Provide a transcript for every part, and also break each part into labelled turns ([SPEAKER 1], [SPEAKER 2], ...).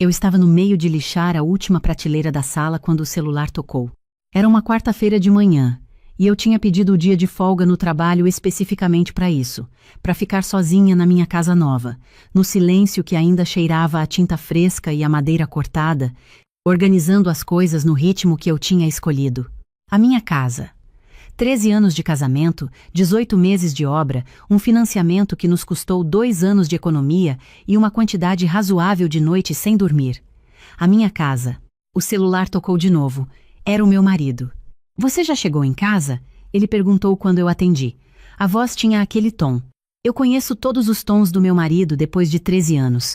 [SPEAKER 1] Eu estava no meio de lixar a última prateleira da sala quando o celular tocou. Era uma quarta-feira de manhã, e eu tinha pedido o dia de folga no trabalho especificamente para isso, para ficar sozinha na minha casa nova, no silêncio que ainda cheirava a tinta fresca e a madeira cortada, organizando as coisas no ritmo que eu tinha escolhido. A minha casa. 13 anos de casamento, 18 meses de obra, um financiamento que nos custou 2 anos de economia e uma quantidade razoável de noites sem dormir. A minha casa. O celular tocou de novo. Era o meu marido. "Você já chegou em casa?" Ele perguntou quando eu atendi. A voz tinha aquele tom. Eu conheço todos os tons do meu marido depois de 13 anos.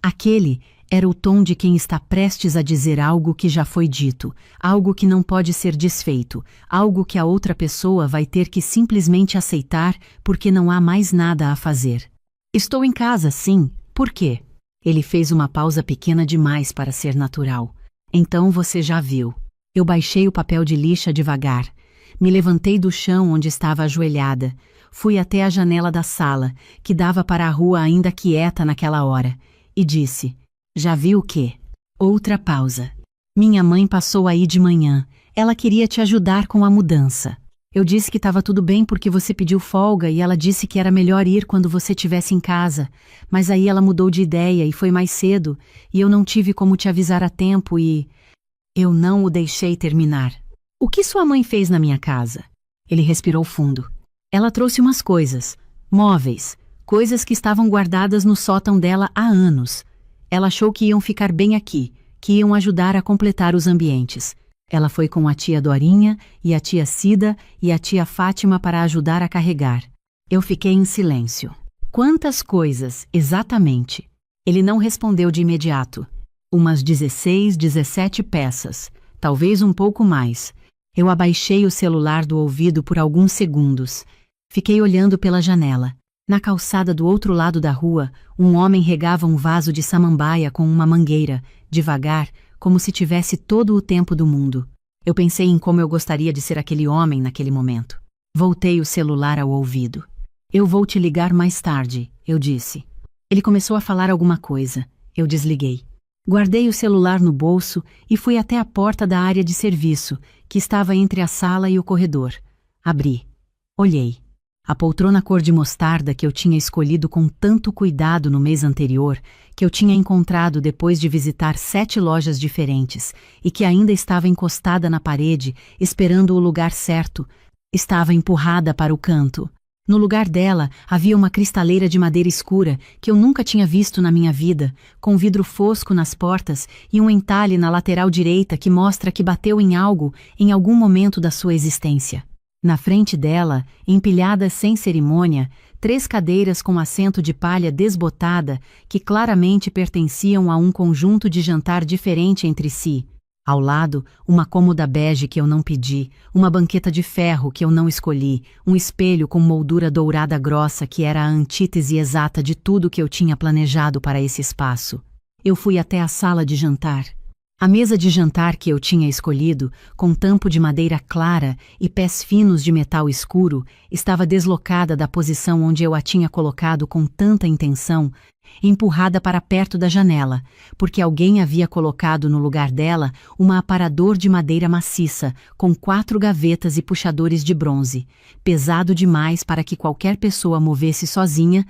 [SPEAKER 1] Aquele era o tom de quem está prestes a dizer algo que já foi dito, algo que não pode ser desfeito, algo que a outra pessoa vai ter que simplesmente aceitar porque não há mais nada a fazer. "Estou em casa, sim. Por quê?" Ele fez uma pausa pequena demais para ser natural. "Então você já viu." Eu baixei o papel de lixa devagar. Me levantei do chão onde estava ajoelhada. Fui até a janela da sala, que dava para a rua ainda quieta naquela hora, e disse: "Já viu o quê?" Outra pausa. "Minha mãe passou aí de manhã. Ela queria te ajudar com a mudança. Eu disse que estava tudo bem porque você pediu folga e ela disse que era melhor ir quando você estivesse em casa. Mas aí ela mudou de ideia e foi mais cedo, e eu não tive como te avisar a tempo e..." Eu não o deixei terminar. "O que sua mãe fez na minha casa?" Ele respirou fundo. "Ela trouxe umas coisas, móveis, coisas que estavam guardadas no sótão dela há anos. Ela achou que iam ficar bem aqui, que iam ajudar a completar os ambientes. Ela foi com a tia Dorinha e a tia Cida e a tia Fátima para ajudar a carregar." Eu fiquei em silêncio. "Quantas coisas, exatamente?" Ele não respondeu de imediato. "Umas 16, 17 peças, talvez um pouco mais." Eu abaixei o celular do ouvido por alguns segundos. Fiquei olhando pela janela. Na calçada do outro lado da rua, um homem regava um vaso de samambaia com uma mangueira, devagar, como se tivesse todo o tempo do mundo. Eu pensei em como eu gostaria de ser aquele homem naquele momento. Voltei o celular ao ouvido. "Eu vou te ligar mais tarde", eu disse. Ele começou a falar alguma coisa. Eu desliguei. Guardei o celular no bolso e fui até a porta da área de serviço, que estava entre a sala e o corredor. Abri. Olhei. A poltrona cor de mostarda que eu tinha escolhido com tanto cuidado no mês anterior, que eu tinha encontrado depois de visitar 7 lojas diferentes, e que ainda estava encostada na parede, esperando o lugar certo, estava empurrada para o canto. No lugar dela, havia uma cristaleira de madeira escura que eu nunca tinha visto na minha vida, com vidro fosco nas portas e um entalhe na lateral direita que mostra que bateu em algo em algum momento da sua existência. Na frente dela, empilhadas sem cerimônia, 3 cadeiras com assento de palha desbotada que claramente pertenciam a um conjunto de jantar diferente entre si. Ao lado, uma cômoda bege que eu não pedi, uma banqueta de ferro que eu não escolhi, um espelho com moldura dourada grossa que era a antítese exata de tudo que eu tinha planejado para esse espaço. Eu fui até a sala de jantar. A mesa de jantar que eu tinha escolhido, com tampo de madeira clara e pés finos de metal escuro, estava deslocada da posição onde eu a tinha colocado com tanta intenção, empurrada para perto da janela, porque alguém havia colocado no lugar dela um aparador de madeira maciça, com 4 gavetas e puxadores de bronze, pesado demais para que qualquer pessoa movesse sozinha,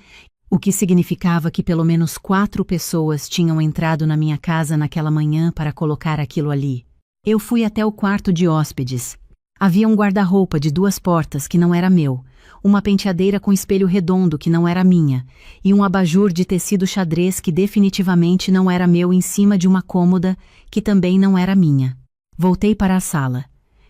[SPEAKER 1] o que significava que pelo menos 4 pessoas tinham entrado na minha casa naquela manhã para colocar aquilo ali. Eu fui até o quarto de hóspedes. Havia um guarda-roupa de 2 portas que não era meu, uma penteadeira com espelho redondo que não era minha, e um abajur de tecido xadrez que definitivamente não era meu em cima de uma cômoda que também não era minha. Voltei para a sala.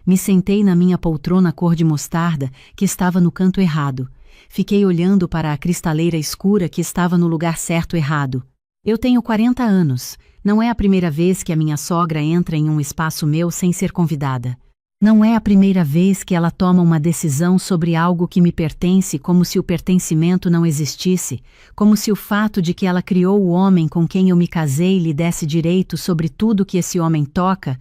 [SPEAKER 1] Me sentei na minha poltrona cor de mostarda que estava no canto errado. Fiquei olhando para a cristaleira escura que estava no lugar certo errado. Eu tenho 40 anos. Não é a primeira vez que a minha sogra entra em um espaço meu sem ser convidada. Não é a primeira vez que ela toma uma decisão sobre algo que me pertence como se o pertencimento não existisse, como se o fato de que ela criou o homem com quem eu me casei lhe desse direito sobre tudo que esse homem toca,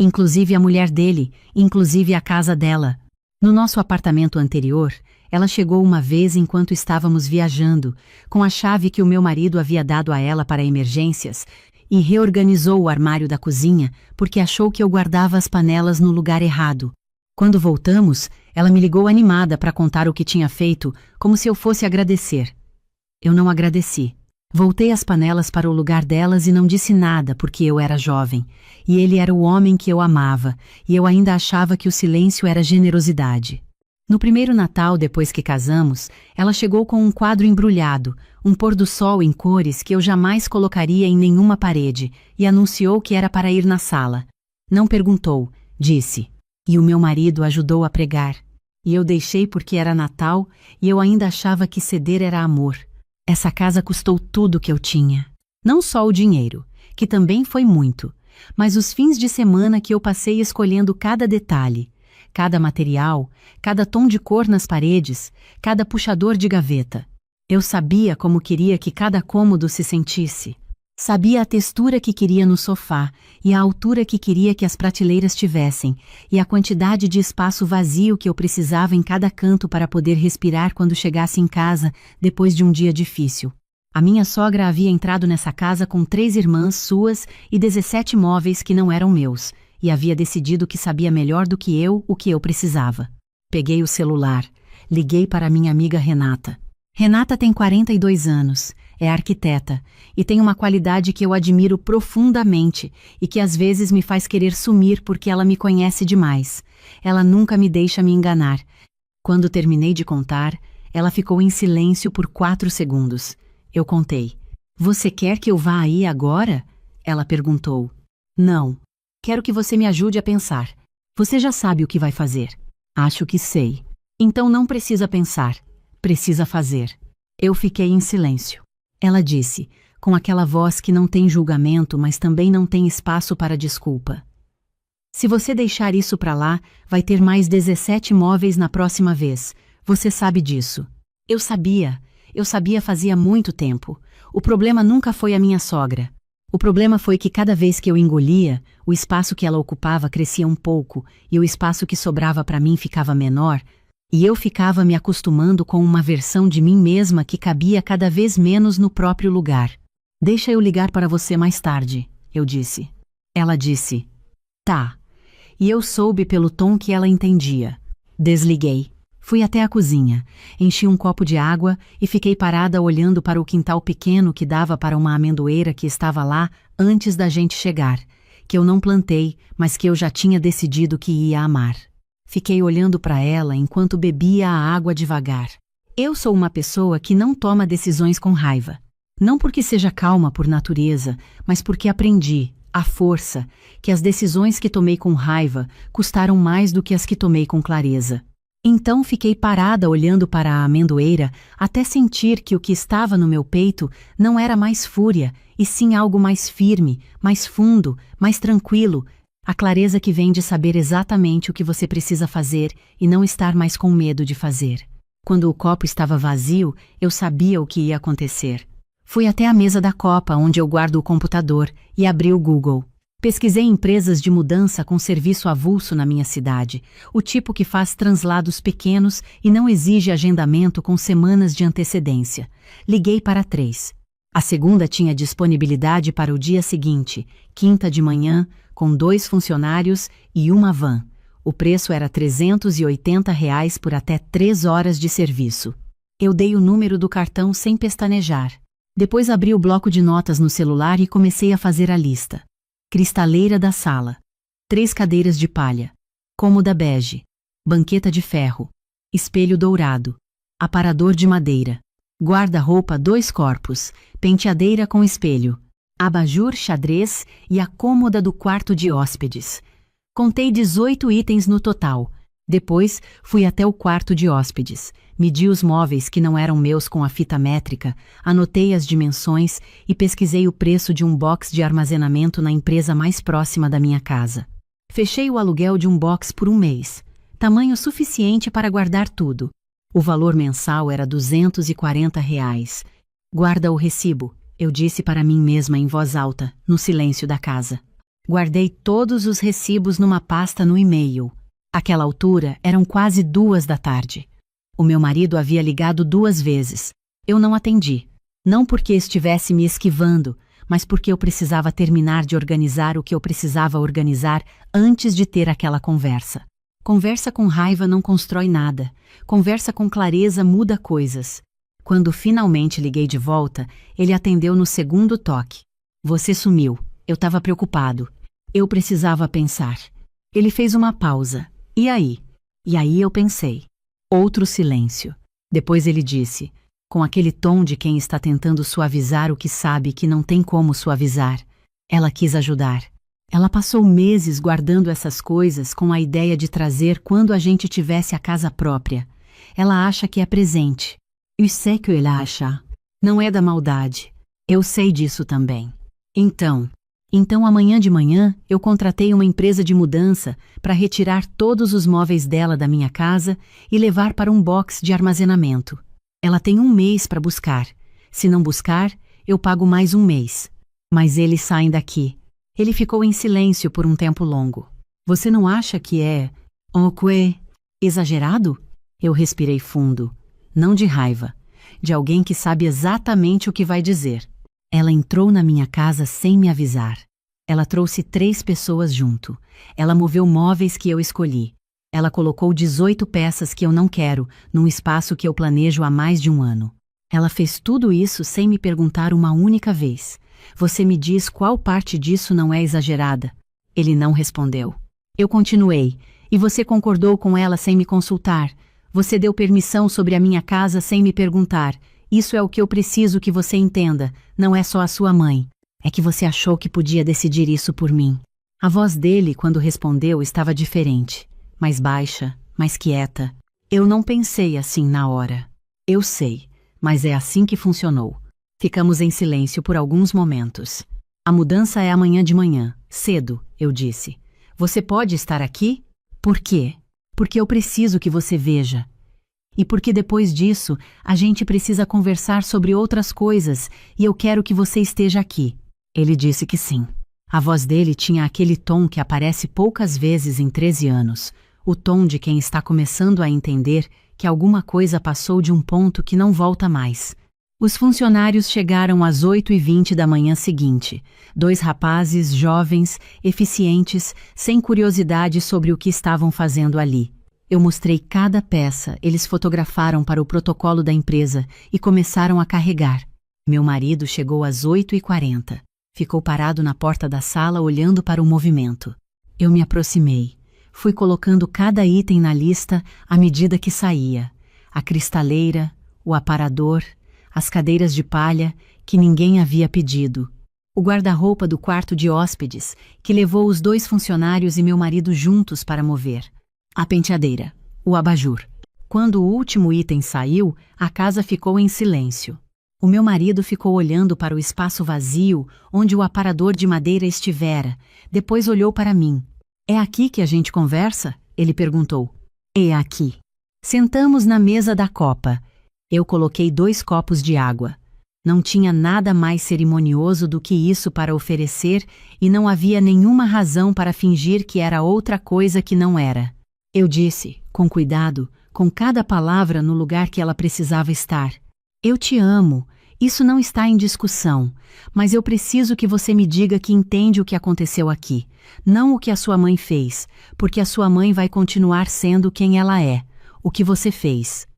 [SPEAKER 1] inclusive a mulher dele, inclusive a casa dela. No nosso apartamento anterior, ela chegou uma vez enquanto estávamos viajando, com a chave que o meu marido havia dado a ela para emergências, e reorganizou o armário da cozinha porque achou que eu guardava as panelas no lugar errado. Quando voltamos, ela me ligou animada para contar o que tinha feito, como se eu fosse agradecer. Eu não agradeci. Voltei as panelas para o lugar delas e não disse nada porque eu era jovem, e ele era o homem que eu amava, e eu ainda achava que o silêncio era generosidade. No primeiro Natal, depois que casamos, ela chegou com um quadro embrulhado, um pôr-do-sol em cores que eu jamais colocaria em nenhuma parede, e anunciou que era para ir na sala. Não perguntou, disse. E o meu marido ajudou a pregar. E eu deixei porque era Natal, e eu ainda achava que ceder era amor. Essa casa custou tudo que eu tinha. Não só o dinheiro, que também foi muito, mas os fins de semana que eu passei escolhendo cada detalhe, cada material, cada tom de cor nas paredes, cada puxador de gaveta. Eu sabia como queria que cada cômodo se sentisse. Sabia a textura que queria no sofá, e a altura que queria que as prateleiras tivessem, e a quantidade de espaço vazio que eu precisava em cada canto para poder respirar quando chegasse em casa, depois de um dia difícil. A minha sogra havia entrado nessa casa com 3 irmãs suas e 17 móveis que não eram meus, e havia decidido que sabia melhor do que eu o que eu precisava. Peguei o celular, liguei para minha amiga Renata. Renata tem 42 anos, é arquiteta, e tem uma qualidade que eu admiro profundamente e que às vezes me faz querer sumir porque ela me conhece demais. Ela nunca me deixa me enganar. Quando terminei de contar, ela ficou em silêncio por 4 segundos. Eu contei. Você quer que eu vá aí agora? Ela perguntou. Não. Quero que você me ajude a pensar. Você já sabe o que vai fazer. Acho que sei. Então não precisa pensar. Precisa fazer. Eu fiquei em silêncio. Ela disse, com aquela voz que não tem julgamento, mas também não tem espaço para desculpa. Se você deixar isso para lá, vai ter mais 17 móveis na próxima vez. Você sabe disso. Eu sabia fazia muito tempo. O problema nunca foi a minha sogra. O problema foi que cada vez que eu engolia, o espaço que ela ocupava crescia um pouco, e o espaço que sobrava para mim ficava menor, e eu ficava me acostumando com uma versão de mim mesma que cabia cada vez menos no próprio lugar. Deixa eu ligar para você mais tarde, eu disse. Ela disse, tá. E eu soube pelo tom que ela entendia. Desliguei. Fui até a cozinha, enchi um copo de água e fiquei parada olhando para o quintal pequeno que dava para uma amendoeira que estava lá antes da gente chegar, que eu não plantei, mas que eu já tinha decidido que ia amar. Fiquei olhando para ela enquanto bebia a água devagar. Eu sou uma pessoa que não toma decisões com raiva. Não porque seja calma por natureza, mas porque aprendi, à força, que as decisões que tomei com raiva custaram mais do que as que tomei com clareza. Então fiquei parada olhando para a amendoeira até sentir que o que estava no meu peito não era mais fúria, e sim algo mais firme, mais fundo, mais tranquilo, a clareza que vem de saber exatamente o que você precisa fazer e não estar mais com medo de fazer. Quando o copo estava vazio, eu sabia o que ia acontecer. Fui até a mesa da copa onde eu guardo o computador e abri o Google. Pesquisei empresas de mudança com serviço avulso na minha cidade, o tipo que faz translados pequenos e não exige agendamento com semanas de antecedência. Liguei para 3. A segunda tinha disponibilidade para o dia seguinte, quinta de manhã, com 2 funcionários e uma van. O preço era R$ 380 por até 3 horas de serviço. Eu dei o número do cartão sem pestanejar. Depois abri o bloco de notas no celular e comecei a fazer a lista. Cristaleira da sala. 3 cadeiras de palha. Cômoda bege. Banqueta de ferro. Espelho dourado. Aparador de madeira. Guarda-roupa 2 corpos. Penteadeira com espelho. Abajur xadrez e a cômoda do quarto de hóspedes. Contei 18 itens no total. Depois, fui até o quarto de hóspedes. Medi os móveis que não eram meus com a fita métrica, anotei as dimensões e pesquisei o preço de um box de armazenamento na empresa mais próxima da minha casa. Fechei o aluguel de um box por 1 mês, tamanho suficiente para guardar tudo. O valor mensal era R$ 240. Guarda o recibo, eu disse para mim mesma em voz alta, no silêncio da casa. Guardei todos os recibos numa pasta no e-mail. Àquela altura, eram quase 2 da tarde. O meu marido havia ligado 2 vezes. Eu não atendi. Não porque estivesse me esquivando, mas porque eu precisava terminar de organizar o que eu precisava organizar antes de ter aquela conversa. Conversa com raiva não constrói nada. Conversa com clareza muda coisas. Quando finalmente liguei de volta, ele atendeu no segundo toque. Você sumiu. Eu estava preocupado. Eu precisava pensar. Ele fez uma pausa. E aí? E aí eu pensei. Outro silêncio. Depois ele disse, com aquele tom de quem está tentando suavizar o que sabe que não tem como suavizar. Ela quis ajudar. Ela passou meses guardando essas coisas com a ideia de trazer quando a gente tivesse a casa própria. Ela acha que é presente. Eu sei que ela acha. Não é da maldade. Eu sei disso também. Então amanhã de manhã eu contratei uma empresa de mudança para retirar todos os móveis dela da minha casa e levar para um box de armazenamento. Ela tem 1 mês para buscar. Se não buscar, eu pago mais 1 mês. Mas eles saem daqui. Ele ficou em silêncio por um tempo longo. Você não acha que é... exagerado? Eu respirei fundo. Não de raiva. De alguém que sabe exatamente o que vai dizer. Ela entrou na minha casa sem me avisar. Ela trouxe 3 pessoas junto. Ela moveu móveis que eu escolhi. Ela colocou 18 peças que eu não quero, num espaço que eu planejo há mais de 1 ano. Ela fez tudo isso sem me perguntar uma única vez. Você me diz qual parte disso não é exagerada? Ele não respondeu. Eu continuei. E você concordou com ela sem me consultar. Você deu permissão sobre a minha casa sem me perguntar. Isso é o que eu preciso que você entenda. Não é só a sua mãe. É que você achou que podia decidir isso por mim. A voz dele, quando respondeu, estava diferente. Mais baixa, mais quieta. Eu não pensei assim na hora. Eu sei, mas é assim que funcionou. Ficamos em silêncio por alguns momentos. A mudança é amanhã de manhã, cedo, eu disse. Você pode estar aqui? Por quê? Porque eu preciso que você veja. E porque depois disso, a gente precisa conversar sobre outras coisas e eu quero que você esteja aqui. Ele disse que sim. A voz dele tinha aquele tom que aparece poucas vezes em 13 anos. O tom de quem está começando a entender que alguma coisa passou de um ponto que não volta mais. Os funcionários chegaram às 8h20 da manhã seguinte. 2 rapazes jovens, eficientes, sem curiosidade sobre o que estavam fazendo ali. Eu mostrei cada peça, eles fotografaram para o protocolo da empresa e começaram a carregar. Meu marido chegou às 8h40. Ficou parado na porta da sala olhando para o movimento. Eu me aproximei. Fui colocando cada item na lista à medida que saía. A cristaleira, o aparador, as cadeiras de palha que ninguém havia pedido. O guarda-roupa do quarto de hóspedes, que levou os 2 funcionários e meu marido juntos para mover. A penteadeira, o abajur. Quando o último item saiu, a casa ficou em silêncio. O meu marido ficou olhando para o espaço vazio onde o aparador de madeira estivera, depois olhou para mim. É aqui que a gente conversa? Ele perguntou. É aqui. Sentamos na mesa da copa. Eu coloquei 2 copos de água. Não tinha nada mais cerimonioso do que isso para oferecer e não havia nenhuma razão para fingir que era outra coisa que não era. Eu disse, com cuidado, com cada palavra no lugar que ela precisava estar. Eu te amo. Isso não está em discussão, mas eu preciso que você me diga que entende o que aconteceu aqui, não o que a sua mãe fez, porque a sua mãe vai continuar sendo quem ela é, o que você fez.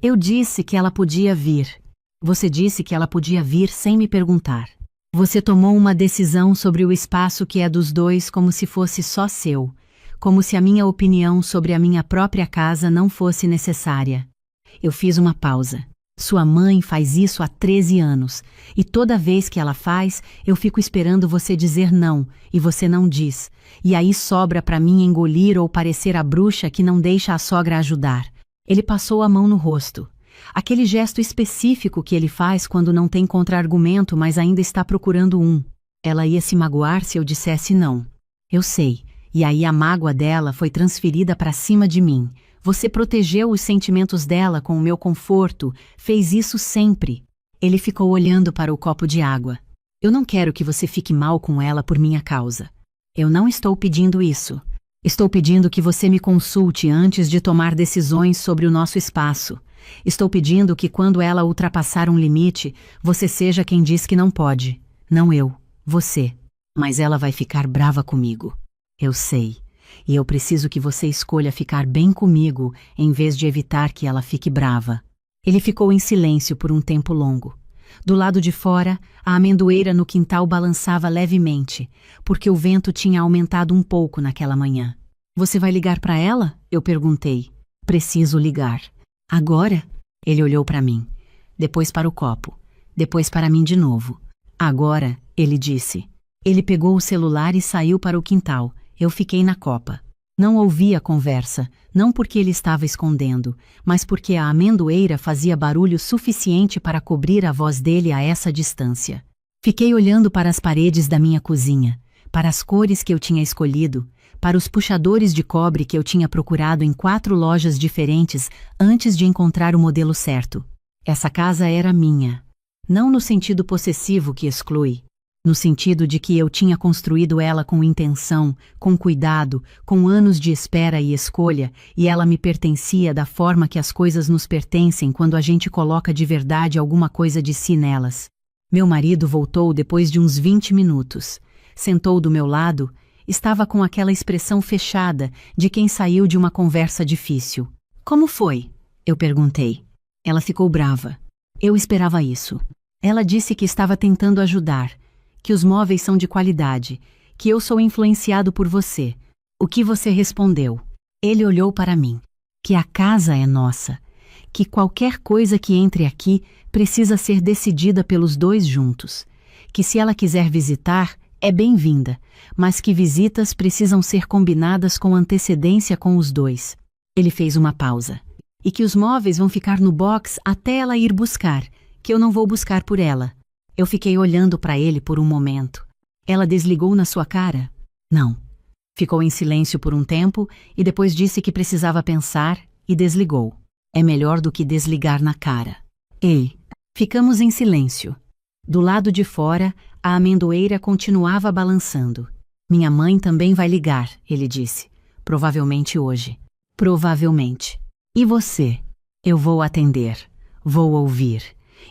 [SPEAKER 1] Eu disse que ela podia vir. Você disse que ela podia vir sem me perguntar. Você tomou uma decisão sobre o espaço que é dos 2 como se fosse só seu, como se a minha opinião sobre a minha própria casa não fosse necessária. Eu fiz uma pausa. Sua mãe faz isso há 13 anos, e toda vez que ela faz, eu fico esperando você dizer não, e você não diz. E aí sobra para mim engolir ou parecer a bruxa que não deixa a sogra ajudar. Ele passou a mão no rosto. Aquele gesto específico que ele faz quando não tem contra-argumento, mas ainda está procurando um. Ela ia se magoar se eu dissesse não. Eu sei, e aí a mágoa dela foi transferida para cima de mim. Você protegeu os sentimentos dela com o meu conforto, fez isso sempre. Ele ficou olhando para o copo de água. Eu não quero que você fique mal com ela por minha causa. Eu não estou pedindo isso. Estou pedindo que você me consulte antes de tomar decisões sobre o nosso espaço. Estou pedindo que quando ela ultrapassar um limite, você seja quem diz que não pode. Não eu, você. Mas ela vai ficar brava comigo. Eu sei. E eu preciso que você escolha ficar bem comigo em vez de evitar que ela fique brava. Ele ficou em silêncio por um tempo longo. Do lado de fora, a amendoeira no quintal balançava levemente, porque o vento tinha aumentado um pouco naquela manhã. Você vai ligar para ela? Eu perguntei. Preciso ligar. Agora? Ele olhou para mim. Depois para o copo. Depois para mim de novo. Agora, ele disse. Ele pegou o celular e saiu para o quintal. Eu fiquei na copa. Não ouvi a conversa, não porque ele estava escondendo, mas porque a amendoeira fazia barulho suficiente para cobrir a voz dele a essa distância. Fiquei olhando para as paredes da minha cozinha, para as cores que eu tinha escolhido, para os puxadores de cobre que eu tinha procurado em 4 lojas diferentes antes de encontrar o modelo certo. Essa casa era minha. Não no sentido possessivo que exclui, no sentido de que eu tinha construído ela com intenção, com cuidado, com anos de espera e escolha, e ela me pertencia da forma que as coisas nos pertencem quando a gente coloca de verdade alguma coisa de si nelas. Meu marido voltou depois de uns 20 minutos. Sentou do meu lado, estava com aquela expressão fechada de quem saiu de uma conversa difícil. Como foi? Eu perguntei. Ela ficou brava. Eu esperava isso. Ela disse que estava tentando ajudar, que os móveis são de qualidade, que eu sou influenciado por você. O que você respondeu? Ele olhou para mim. Que a casa é nossa. Que qualquer coisa que entre aqui precisa ser decidida pelos 2 juntos. Que se ela quiser visitar, é bem-vinda, mas que visitas precisam ser combinadas com antecedência com os 2. Ele fez uma pausa. E que os móveis vão ficar no box até ela ir buscar, que eu não vou buscar por ela. Eu fiquei olhando para ele por um momento. Ela desligou na sua cara? Não. Ficou em silêncio por um tempo e depois disse que precisava pensar e desligou. É melhor do que desligar na cara. Ei, ficamos em silêncio. Do lado de fora, a amendoeira continuava balançando. Minha mãe também vai ligar, ele disse. Provavelmente hoje. Provavelmente. E você? Eu vou atender. Vou ouvir.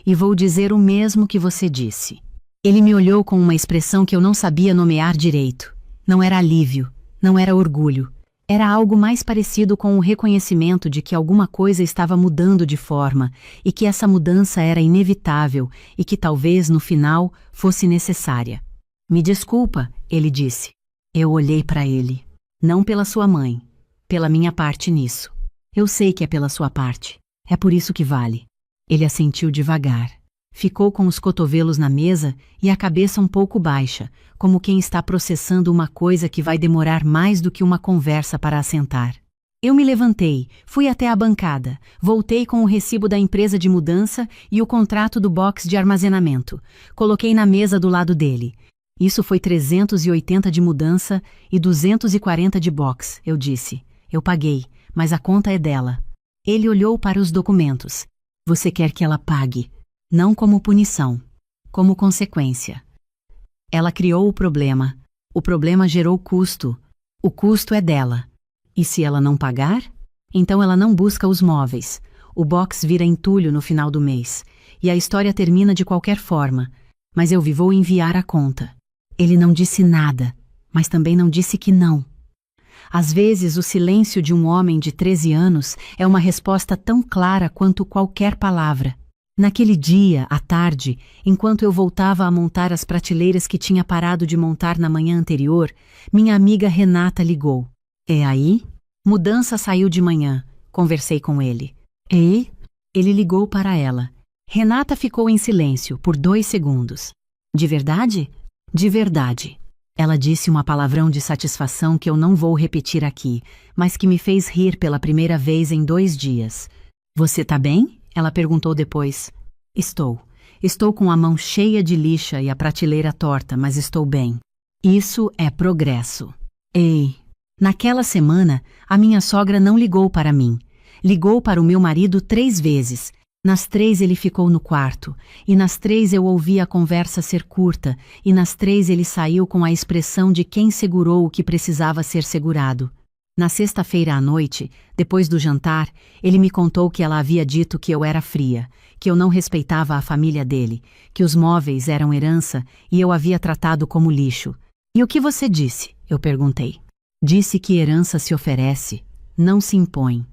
[SPEAKER 1] E vou dizer o mesmo que você disse. Ele me olhou com uma expressão que eu não sabia nomear direito. Não era alívio, não era orgulho. Era algo mais parecido com o reconhecimento de que alguma coisa estava mudando de forma e que essa mudança era inevitável e que talvez no final fosse necessária. Me desculpa, ele disse. Eu olhei para ele. Não pela sua mãe, pela minha parte nisso. Eu sei que é pela sua parte. É por isso que vale. Ele assentiu devagar. Ficou com os cotovelos na mesa e a cabeça um pouco baixa, como quem está processando uma coisa que vai demorar mais do que uma conversa para assentar. Eu me levantei, fui até a bancada, voltei com o recibo da empresa de mudança e o contrato do box de armazenamento. Coloquei na mesa do lado dele. Isso foi 380 de mudança e 240 de box, eu disse. Eu paguei, mas a conta é dela. Ele olhou para os documentos. Você quer que ela pague, não como punição, como consequência. Ela criou o problema gerou custo, o custo é dela. E se ela não pagar? Então ela não busca os móveis, o box vira entulho no final do mês, e a história termina de qualquer forma, mas eu vou enviar a conta. Ele não disse nada, mas também não disse que não. Às vezes, o silêncio de um homem de 13 anos é uma resposta tão clara quanto qualquer palavra. Naquele dia, à tarde, enquanto eu voltava a montar as prateleiras que tinha parado de montar na manhã anterior, minha amiga Renata ligou. É aí? Mudança saiu de manhã. Conversei com ele. E? Ele ligou para ela. Renata ficou em silêncio por 2 segundos. De verdade? De verdade. Ela disse uma palavrão de satisfação que eu não vou repetir aqui, mas que me fez rir pela primeira vez em 2 dias. Você tá bem? Ela perguntou depois. Estou. Estou com a mão cheia de lixa e a prateleira torta, mas estou bem. Isso é progresso. Ei! Naquela semana, a minha sogra não ligou para mim. Ligou para o meu marido 3 vezes. Nas 3 ele ficou no quarto, e nas 3 eu ouvi a conversa ser curta, e nas 3 ele saiu com a expressão de quem segurou o que precisava ser segurado. Na sexta-feira à noite, depois do jantar, ele me contou que ela havia dito que eu era fria, que eu não respeitava a família dele, que os móveis eram herança e eu havia tratado como lixo. E o que você disse? Eu perguntei. Disse que herança se oferece, não se impõe,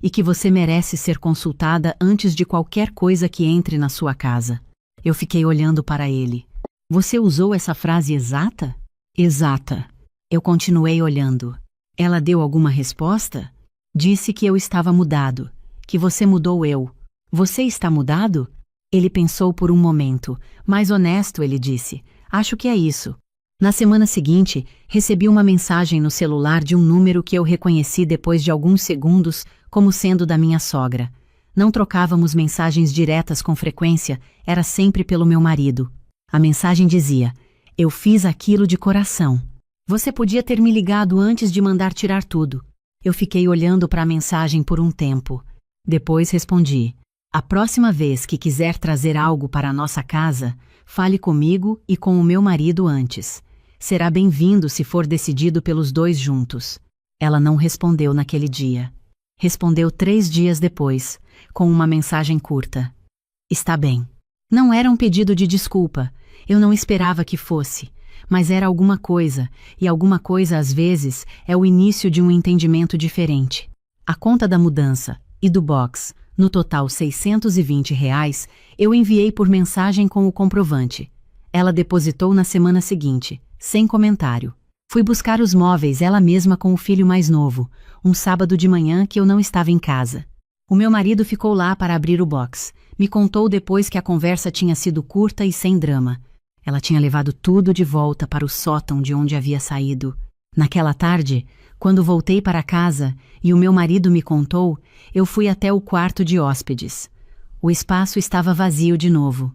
[SPEAKER 1] e que você merece ser consultada antes de qualquer coisa que entre na sua casa. Eu fiquei olhando para ele. Você usou essa frase exata? Exata. Eu continuei olhando. Ela deu alguma resposta? Disse que eu estava mudado, que você mudou eu. Você está mudado? Ele pensou por um momento. Mais honesto, ele disse. Acho que é isso. Na semana seguinte, recebi uma mensagem no celular de um número que eu reconheci depois de alguns segundos como sendo da minha sogra. Não trocávamos mensagens diretas com frequência, era sempre pelo meu marido. A mensagem dizia: eu fiz aquilo de coração. Você podia ter me ligado antes de mandar tirar tudo. Eu fiquei olhando para a mensagem por um tempo. Depois respondi: a próxima vez que quiser trazer algo para a nossa casa, fale comigo e com o meu marido antes. Será bem-vindo se for decidido pelos dois juntos. Ela não respondeu naquele dia. Respondeu 3 dias depois, com uma mensagem curta. Está bem. Não era um pedido de desculpa. Eu não esperava que fosse. Mas era alguma coisa, e alguma coisa às vezes é o início de um entendimento diferente. A conta da mudança e do box, no total R$ 620, eu enviei por mensagem com o comprovante. Ela depositou na semana seguinte, sem comentário. Fui buscar os móveis ela mesma com o filho mais novo, um sábado de manhã que eu não estava em casa. O meu marido ficou lá para abrir o box. Me contou depois que a conversa tinha sido curta e sem drama. Ela tinha levado tudo de volta para o sótão de onde havia saído. Naquela tarde, quando voltei para casa e o meu marido me contou, eu fui até o quarto de hóspedes. O espaço estava vazio de novo,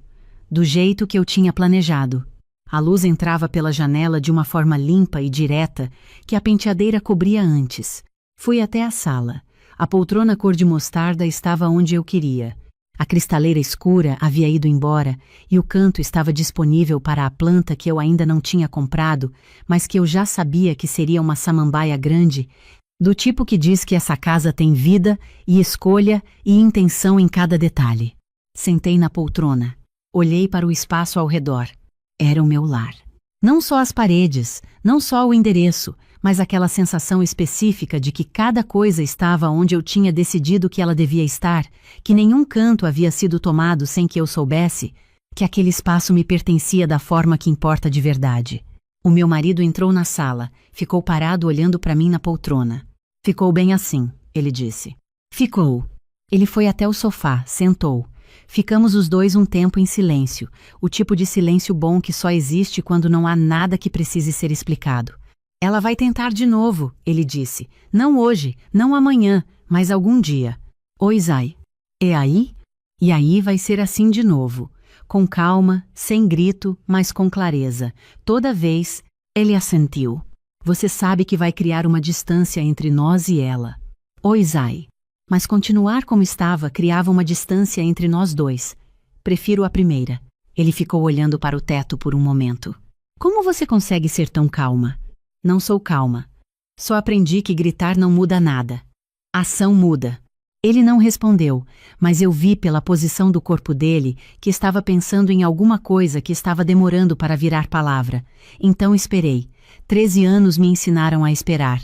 [SPEAKER 1] do jeito que eu tinha planejado. A luz entrava pela janela de uma forma limpa e direta que a penteadeira cobria antes. Fui até a sala. A poltrona cor de mostarda estava onde eu queria. A cristaleira escura havia ido embora e o canto estava disponível para a planta que eu ainda não tinha comprado, mas que eu já sabia que seria uma samambaia grande, do tipo que diz que essa casa tem vida e escolha e intenção em cada detalhe. Sentei na poltrona. Olhei para o espaço ao redor. Era o meu lar. Não só as paredes, não só o endereço, mas aquela sensação específica de que cada coisa estava onde eu tinha decidido que ela devia estar, que nenhum canto havia sido tomado sem que eu soubesse, que aquele espaço me pertencia da forma que importa de verdade. O meu marido entrou na sala, ficou parado olhando para mim na poltrona. Ficou bem assim, ele disse. Ficou. Ele foi até o sofá, sentou. Ficamos os dois um tempo em silêncio, o tipo de silêncio bom que só existe quando não há nada que precise ser explicado. Ela vai tentar de novo, ele disse. Não hoje, não amanhã, mas algum dia. Oi, Zai. É aí? E aí vai ser assim de novo. Com calma, sem grito, mas com clareza. Toda vez, ele assentiu. Você sabe que vai criar uma distância entre nós e ela. Oi, Zai. Mas continuar como estava criava uma distância entre nós dois. Prefiro a primeira. Ele ficou olhando para o teto por um momento. Como você consegue ser tão calma? Não sou calma. Só aprendi que gritar não muda nada. A ação muda. Ele não respondeu, mas eu vi pela posição do corpo dele que estava pensando em alguma coisa que estava demorando para virar palavra. Então esperei. 13 anos me ensinaram a esperar.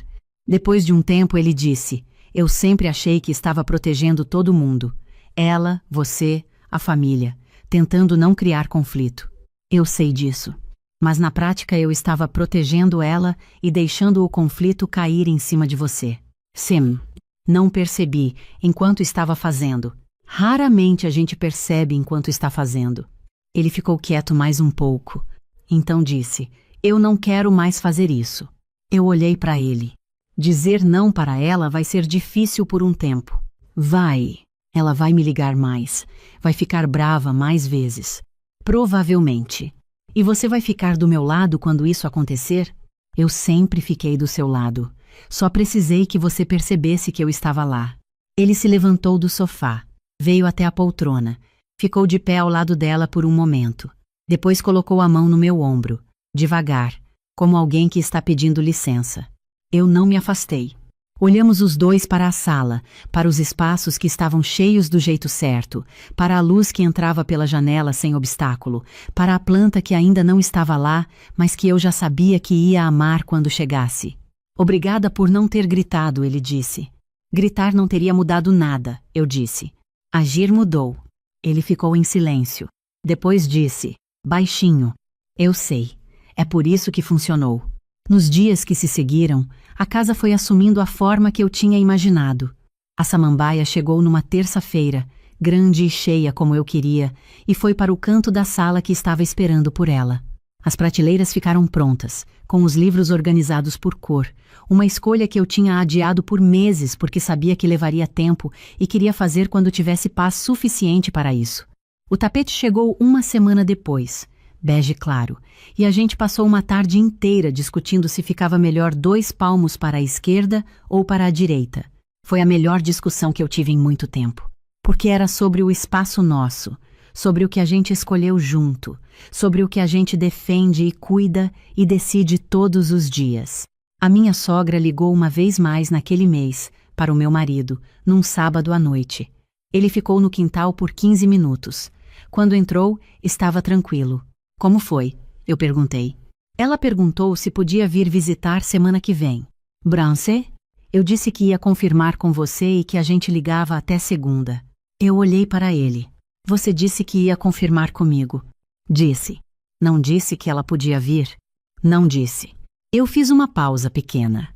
[SPEAKER 1] Depois de um tempo ele disse: eu sempre achei que estava protegendo todo mundo. Ela, você, a família, tentando não criar conflito. Eu sei disso. Mas na prática eu estava protegendo ela e deixando o conflito cair em cima de você. Sim. Não percebi enquanto estava fazendo. Raramente a gente percebe enquanto está fazendo. Ele ficou quieto mais um pouco. Então disse: eu não quero mais fazer isso. Eu olhei para ele. Dizer não para ela vai ser difícil por um tempo. Vai. Ela vai me ligar mais. Vai ficar brava mais vezes. Provavelmente. E você vai ficar do meu lado quando isso acontecer? Eu sempre fiquei do seu lado. Só precisei que você percebesse que eu estava lá. Ele se levantou do sofá. Veio até a poltrona. Ficou de pé ao lado dela por um momento. Depois colocou a mão no meu ombro. Devagar, como alguém que está pedindo licença. Eu não me afastei. Olhamos os dois para a sala, para os espaços que estavam cheios do jeito certo, para a luz que entrava pela janela sem obstáculo, para a planta que ainda não estava lá, mas que eu já sabia que ia amar quando chegasse. Obrigada por não ter gritado, ele disse. Gritar não teria mudado nada, eu disse. Agir mudou. Ele ficou em silêncio. Depois disse, baixinho, eu sei. É por isso que funcionou. Nos dias que se seguiram, a casa foi assumindo a forma que eu tinha imaginado. A samambaia chegou numa terça-feira, grande e cheia como eu queria, e foi para o canto da sala que estava esperando por ela. As prateleiras ficaram prontas, com os livros organizados por cor, uma escolha que eu tinha adiado por meses porque sabia que levaria tempo e queria fazer quando tivesse paz suficiente para isso. O tapete chegou uma semana depois, bege claro, e a gente passou uma tarde inteira discutindo se ficava melhor 2 palmos para a esquerda ou para a direita. Foi a melhor discussão que eu tive em muito tempo, porque era sobre o espaço nosso, sobre o que a gente escolheu junto, sobre o que a gente defende e cuida e decide todos os dias. A minha sogra ligou uma vez mais naquele mês, para o meu marido, num sábado à noite. Ele ficou no quintal por 15 minutos. Quando entrou, estava tranquilo. Como foi? Eu perguntei. Ela perguntou se podia vir visitar semana que vem. Brance? Eu disse que ia confirmar com você e que a gente ligava até segunda. Eu olhei para ele. Você disse que ia confirmar comigo. Disse. Não disse que ela podia vir? Não disse. Eu fiz uma pausa pequena.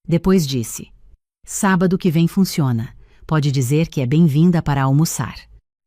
[SPEAKER 1] Depois disse. Sábado que vem funciona. Pode dizer que é bem-vinda para almoçar.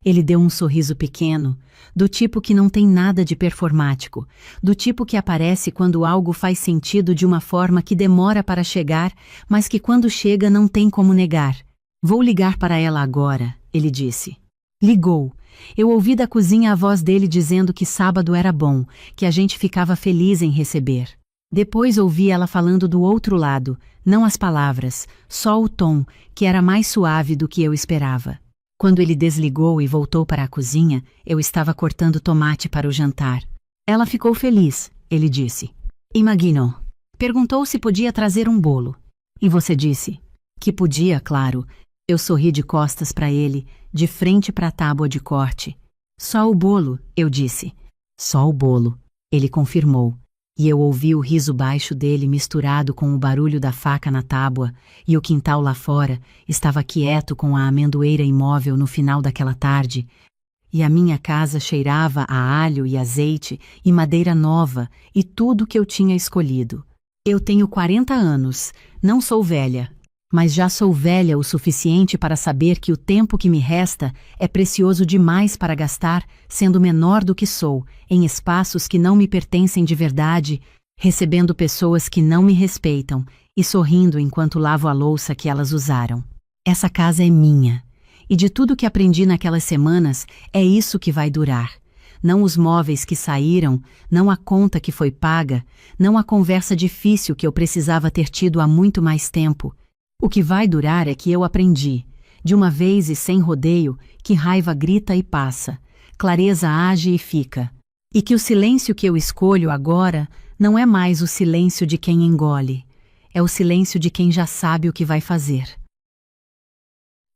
[SPEAKER 1] Ele deu um sorriso pequeno, do tipo que não tem nada de performático, do tipo que aparece quando algo faz sentido de uma forma que demora para chegar, mas que quando chega não tem como negar. Vou ligar para ela agora, ele disse. Ligou. Eu ouvi da cozinha a voz dele dizendo que sábado era bom, que a gente ficava feliz em receber. Depois ouvi ela falando do outro lado, não as palavras, só o tom, que era mais suave do que eu esperava. Quando ele desligou e voltou para a cozinha, eu estava cortando tomate para o jantar. Ela ficou feliz, ele disse. Imagino. Perguntou se podia trazer um bolo. E você disse? Que podia, claro. Eu sorri de costas para ele, de frente para a tábua de corte. Só o bolo, eu disse. Só o bolo, ele confirmou. E eu ouvi o riso baixo dele misturado com o barulho da faca na tábua, e o quintal lá fora estava quieto com a amendoeira imóvel no final daquela tarde, e a minha casa cheirava a alho e azeite e madeira nova e tudo que eu tinha escolhido. Eu tenho 40 anos, não sou velha, mas já sou velha o suficiente para saber que o tempo que me resta é precioso demais para gastar, sendo menor do que sou, em espaços que não me pertencem de verdade, recebendo pessoas que não me respeitam e sorrindo enquanto lavo a louça que elas usaram. Essa casa é minha, e de tudo que aprendi naquelas semanas, é isso que vai durar. Não os móveis que saíram, não a conta que foi paga, não a conversa difícil que eu precisava ter tido há muito mais tempo. O que vai durar é que eu aprendi, de uma vez e sem rodeio, que raiva grita e passa, clareza age e fica, e que o silêncio que eu escolho agora não é mais o silêncio de quem engole, é o silêncio de quem já sabe o que vai fazer.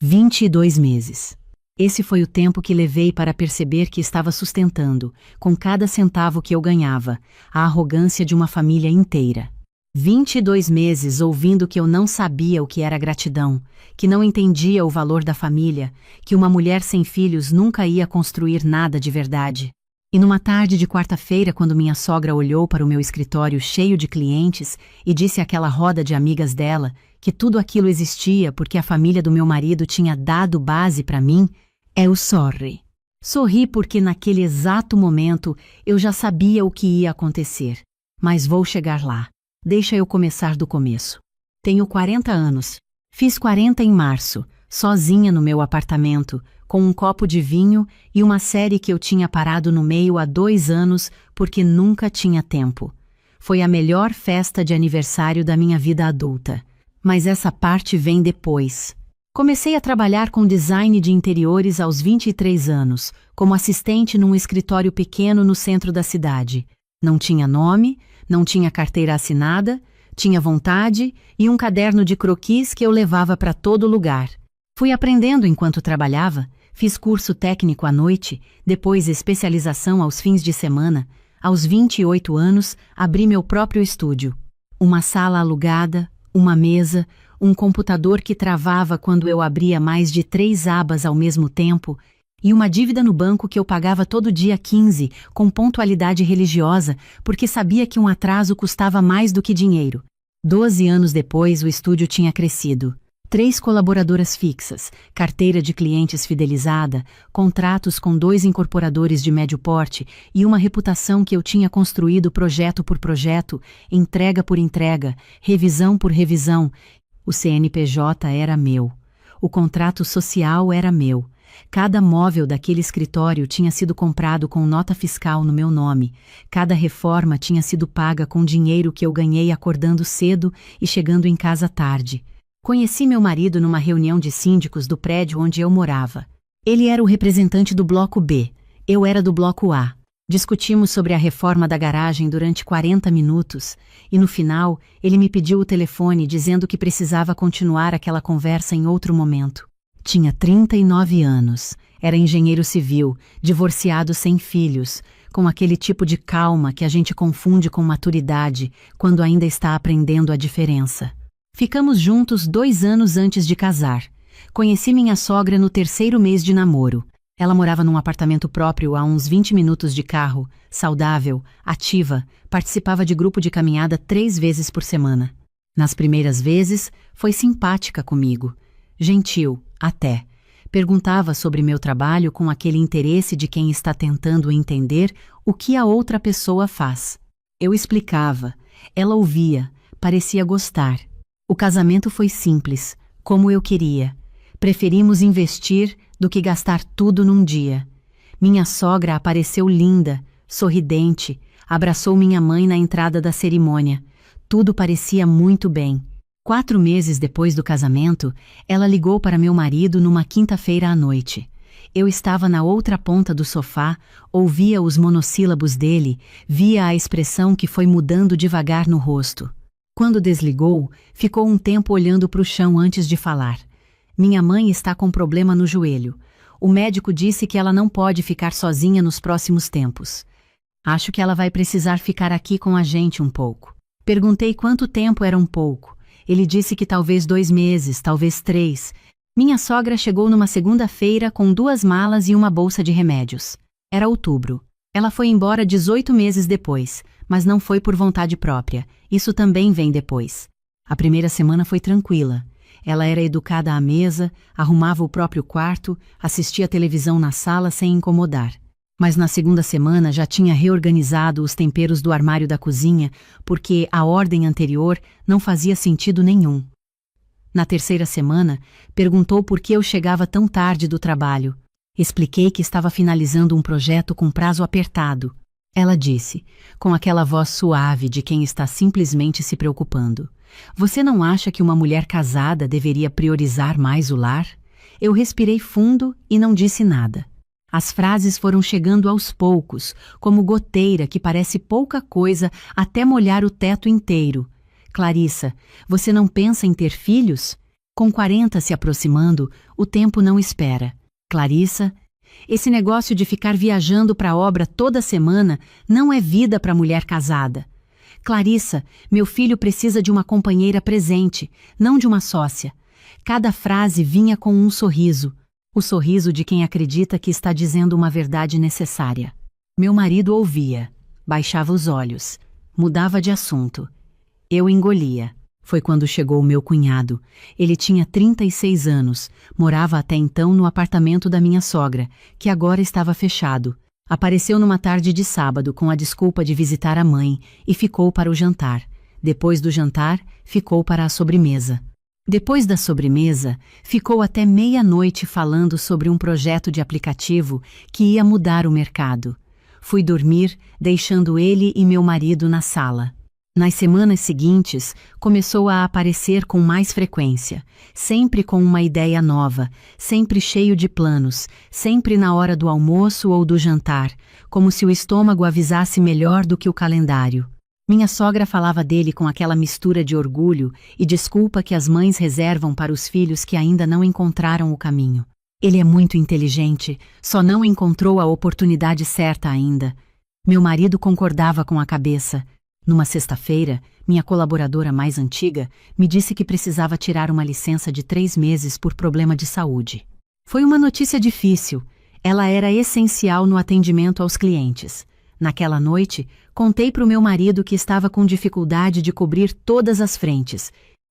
[SPEAKER 1] 22 meses. Esse foi o tempo que levei para perceber que estava sustentando, com cada centavo que eu ganhava, a arrogância de uma família inteira. 22 meses ouvindo que eu não sabia o que era gratidão, que não entendia o valor da família, que uma mulher sem filhos nunca ia construir nada de verdade. E numa tarde de quarta-feira, quando minha sogra olhou para o meu escritório cheio de clientes e disse àquela roda de amigas dela que tudo aquilo existia porque a família do meu marido tinha dado base para mim, eu sorri. Sorri porque naquele exato momento eu já sabia o que ia acontecer. Mas vou chegar lá. Deixa eu começar do começo. Tenho 40 anos. Fiz 40 em março, sozinha no meu apartamento, com um copo de vinho e uma série que eu tinha parado no meio há 2 anos porque nunca tinha tempo. Foi a melhor festa de aniversário da minha vida adulta. Mas essa parte vem depois. Comecei a trabalhar com design de interiores aos 23 anos, como assistente num escritório pequeno no centro da cidade. Não tinha nome, não tinha carteira assinada, Tinha vontade e um caderno de croquis que eu levava para todo lugar. Fui aprendendo enquanto trabalhava, fiz curso técnico à noite, depois especialização aos fins de semana. Aos 28 anos, abri meu próprio estúdio. Uma sala alugada, uma mesa, um computador que travava quando eu abria mais de 3 abas ao mesmo tempo e uma dívida no banco que eu pagava todo dia 15, com pontualidade religiosa, porque sabia que um atraso custava mais do que dinheiro. 12 anos depois, o estúdio tinha crescido. 3 colaboradoras fixas, carteira de clientes fidelizada, contratos com 2 incorporadores de médio porte e uma reputação que eu tinha construído projeto por projeto, entrega por entrega, revisão por revisão. O CNPJ era meu. O contrato social era meu. Cada móvel daquele escritório tinha sido comprado com nota fiscal no meu nome. Cada reforma tinha sido paga com dinheiro que eu ganhei acordando cedo e chegando em casa tarde. Conheci meu marido numa reunião de síndicos do prédio onde eu morava. Ele era o representante do bloco B, eu era do bloco A. Discutimos sobre a reforma da garagem durante 40 minutos e no final ele me pediu o telefone dizendo que precisava continuar aquela conversa em outro momento. Tinha 39 anos, era engenheiro civil, divorciado sem filhos, com aquele tipo de calma que a gente confunde com maturidade quando ainda está aprendendo a diferença. Ficamos juntos 2 anos antes de casar. Conheci minha sogra no 3º mês de namoro. Ela morava num apartamento próprio a uns 20 minutos de carro, saudável, ativa, participava de grupo de caminhada 3 vezes por semana. Nas primeiras vezes, foi simpática comigo. Gentil, até. Perguntava sobre meu trabalho com aquele interesse de quem está tentando entender o que a outra pessoa faz. Eu explicava. Ela ouvia, parecia gostar. O casamento foi simples, como eu queria. Preferimos investir do que gastar tudo num dia. Minha sogra apareceu linda, sorridente, abraçou minha mãe na entrada da cerimônia. Tudo parecia muito bem. 4 meses depois do casamento, ela ligou para meu marido numa quinta-feira à noite. Eu estava na outra ponta do sofá, ouvia os monossílabos dele, via a expressão que foi mudando devagar no rosto. Quando desligou, ficou um tempo olhando para o chão antes de falar. Minha mãe está com problema no joelho. O médico disse que ela não pode ficar sozinha nos próximos tempos. Acho que ela vai precisar ficar aqui com a gente um pouco. Perguntei quanto tempo era um pouco. Ele disse que talvez 2 meses, talvez 3. Minha sogra chegou numa segunda-feira com 2 malas e uma bolsa de remédios. Era outubro. Ela foi embora 18 meses depois, mas não foi por vontade própria. Isso também vem depois. A primeira semana foi tranquila. Ela era educada à mesa, arrumava o próprio quarto, assistia televisão na sala sem incomodar. Mas na segunda semana já tinha reorganizado os temperos do armário da cozinha, porque a ordem anterior não fazia sentido nenhum. Na terceira semana, perguntou por que eu chegava tão tarde do trabalho. Expliquei que estava finalizando um projeto com prazo apertado. Ela disse, com aquela voz suave de quem está simplesmente se preocupando: "Você não acha que uma mulher casada deveria priorizar mais o lar?" Eu respirei fundo e não disse nada. As frases foram chegando aos poucos, como goteira que parece pouca coisa até molhar o teto inteiro. "Clarissa, você não pensa em ter filhos?" Com 40 se aproximando, o tempo não espera. "Clarissa, esse negócio de ficar viajando para a obra toda semana não é vida para mulher casada." "Clarissa, meu filho precisa de uma companheira presente, não de uma sócia." Cada frase vinha com um sorriso. O sorriso de quem acredita que está dizendo uma verdade necessária. Meu marido ouvia, baixava os olhos, mudava de assunto. Eu engolia. Foi quando chegou o meu cunhado. Ele tinha 36 anos, morava até então no apartamento da minha sogra, que agora estava fechado. Apareceu numa tarde de sábado com a desculpa de visitar a mãe e ficou para o jantar. Depois do jantar, ficou para a sobremesa. Depois da sobremesa, ficou até meia-noite falando sobre um projeto de aplicativo que ia mudar o mercado. Fui dormir, deixando ele e meu marido na sala. Nas semanas seguintes, começou a aparecer com mais frequência, sempre com uma ideia nova, sempre cheio de planos, sempre na hora do almoço ou do jantar, como se o estômago avisasse melhor do que o calendário. Minha sogra falava dele com aquela mistura de orgulho e desculpa que as mães reservam para os filhos que ainda não encontraram o caminho. Ele é muito inteligente, só não encontrou a oportunidade certa ainda. Meu marido concordava com a cabeça. Numa sexta-feira, minha colaboradora mais antiga me disse que precisava tirar uma licença de 3 meses por problema de saúde. Foi uma notícia difícil. Ela era essencial no atendimento aos clientes. Naquela noite, contei para o meu marido que estava com dificuldade de cobrir todas as frentes.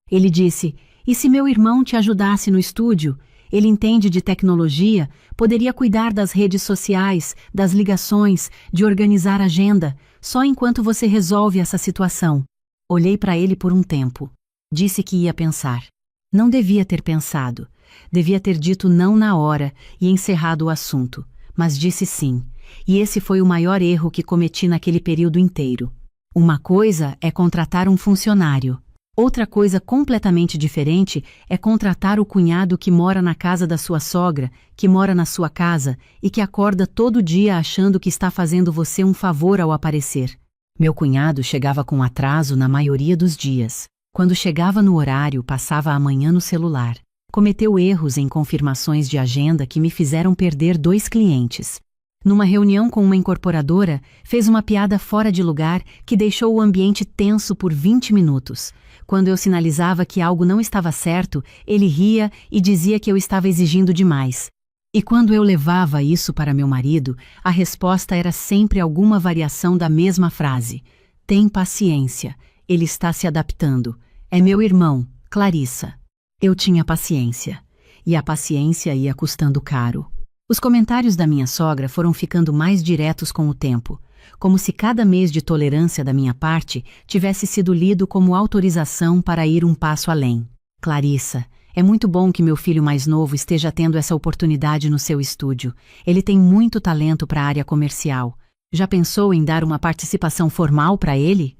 [SPEAKER 1] Ele disse: "E se meu irmão te ajudasse no estúdio? Ele entende de tecnologia, poderia cuidar das redes sociais, das ligações, de organizar a agenda, só enquanto você resolve essa situação." Olhei para ele por um tempo. Disse que ia pensar. Não devia ter pensado. Devia ter dito não na hora e encerrado o assunto. Mas disse sim. E esse foi o maior erro que cometi naquele período inteiro. Uma coisa é contratar um funcionário. Outra coisa completamente diferente é contratar o cunhado que mora na casa da sua sogra, que mora na sua casa e que acorda todo dia achando que está fazendo você um favor ao aparecer. Meu cunhado chegava com atraso na maioria dos dias. Quando chegava no horário, passava a manhã no celular. Cometeu erros em confirmações de agenda que me fizeram perder 2 clientes. Numa reunião com uma incorporadora, fez uma piada fora de lugar que deixou o ambiente tenso por 20 minutos. Quando eu sinalizava que algo não estava certo, ele ria e dizia que eu estava exigindo demais. E quando eu levava isso para meu marido, a resposta era sempre alguma variação da mesma frase. "Tem paciência, ele está se adaptando. É meu irmão, Clarissa." Eu tinha paciência. E a paciência ia custando caro. Os comentários da minha sogra foram ficando mais diretos com o tempo, como se cada mês de tolerância da minha parte tivesse sido lido como autorização para ir um passo além. "Clarissa, é muito bom que meu filho mais novo esteja tendo essa oportunidade no seu estúdio. Ele tem muito talento para a área comercial. Já pensou em dar uma participação formal para ele?"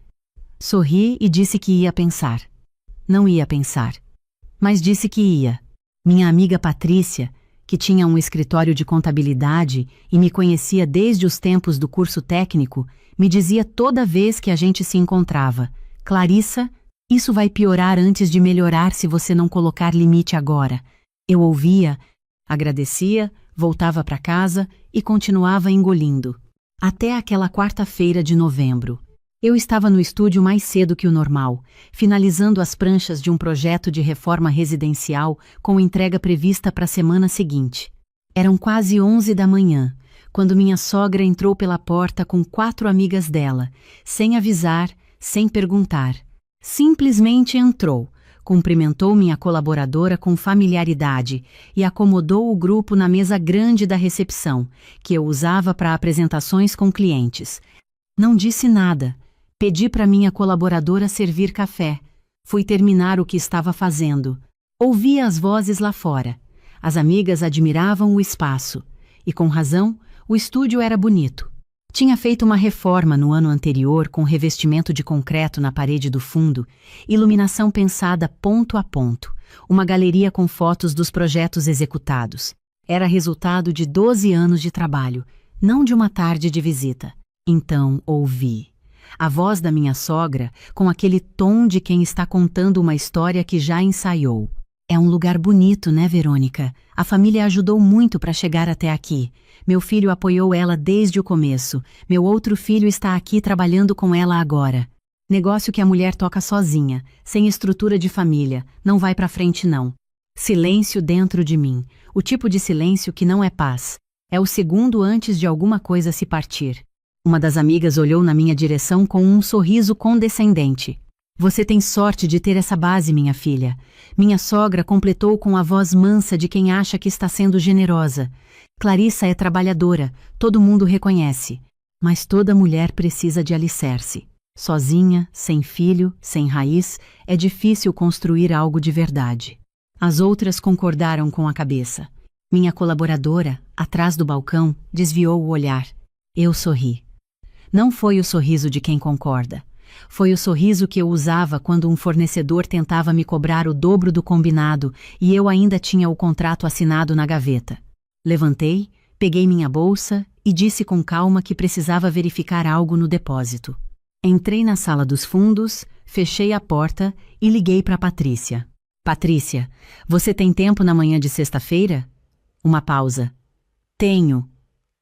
[SPEAKER 1] Sorri e disse que ia pensar. Não ia pensar, mas disse que ia. Minha amiga Patrícia, que tinha um escritório de contabilidade e me conhecia desde os tempos do curso técnico, me dizia toda vez que a gente se encontrava: "Clarissa, isso vai piorar antes de melhorar se você não colocar limite agora." Eu ouvia, agradecia, voltava para casa e continuava engolindo. Até aquela quarta-feira de novembro. Eu estava no estúdio mais cedo que o normal, finalizando as pranchas de um projeto de reforma residencial com entrega prevista para a semana seguinte. Eram quase 11 da manhã, quando minha sogra entrou pela porta com 4 amigas dela, sem avisar, sem perguntar. Simplesmente entrou, cumprimentou minha colaboradora com familiaridade e acomodou o grupo na mesa grande da recepção, que eu usava para apresentações com clientes. Não disse nada. Pedi para minha colaboradora servir café. Fui terminar o que estava fazendo. Ouvia as vozes lá fora. As amigas admiravam o espaço. E com razão, o estúdio era bonito. Tinha feito uma reforma no ano anterior com revestimento de concreto na parede do fundo, iluminação pensada ponto a ponto, uma galeria com fotos dos projetos executados. Era resultado de 12 anos de trabalho, não de uma tarde de visita. Então ouvi. A voz da minha sogra, com aquele tom de quem está contando uma história que já ensaiou. "É um lugar bonito, né, Verônica? A família ajudou muito para chegar até aqui. Meu filho apoiou ela desde o começo. Meu outro filho está aqui trabalhando com ela agora. Negócio que a mulher toca sozinha, sem estrutura de família. Não vai para frente, não." Silêncio dentro de mim. O tipo de silêncio que não é paz. É o segundo antes de alguma coisa se partir. Uma das amigas olhou na minha direção com um sorriso condescendente. "Você tem sorte de ter essa base, minha filha." Minha sogra completou com a voz mansa de quem acha que está sendo generosa. "Clarissa é trabalhadora, todo mundo reconhece. Mas toda mulher precisa de alicerce. Sozinha, sem filho, sem raiz, é difícil construir algo de verdade." As outras concordaram com a cabeça. Minha colaboradora, atrás do balcão, desviou o olhar. Eu sorri. Não foi o sorriso de quem concorda. Foi o sorriso que eu usava quando um fornecedor tentava me cobrar o dobro do combinado e eu ainda tinha o contrato assinado na gaveta. Levantei, peguei minha bolsa e disse com calma que precisava verificar algo no depósito. Entrei na sala dos fundos, fechei a porta e liguei para Patrícia. Patrícia, você tem tempo na manhã de sexta-feira? Uma pausa. Tenho.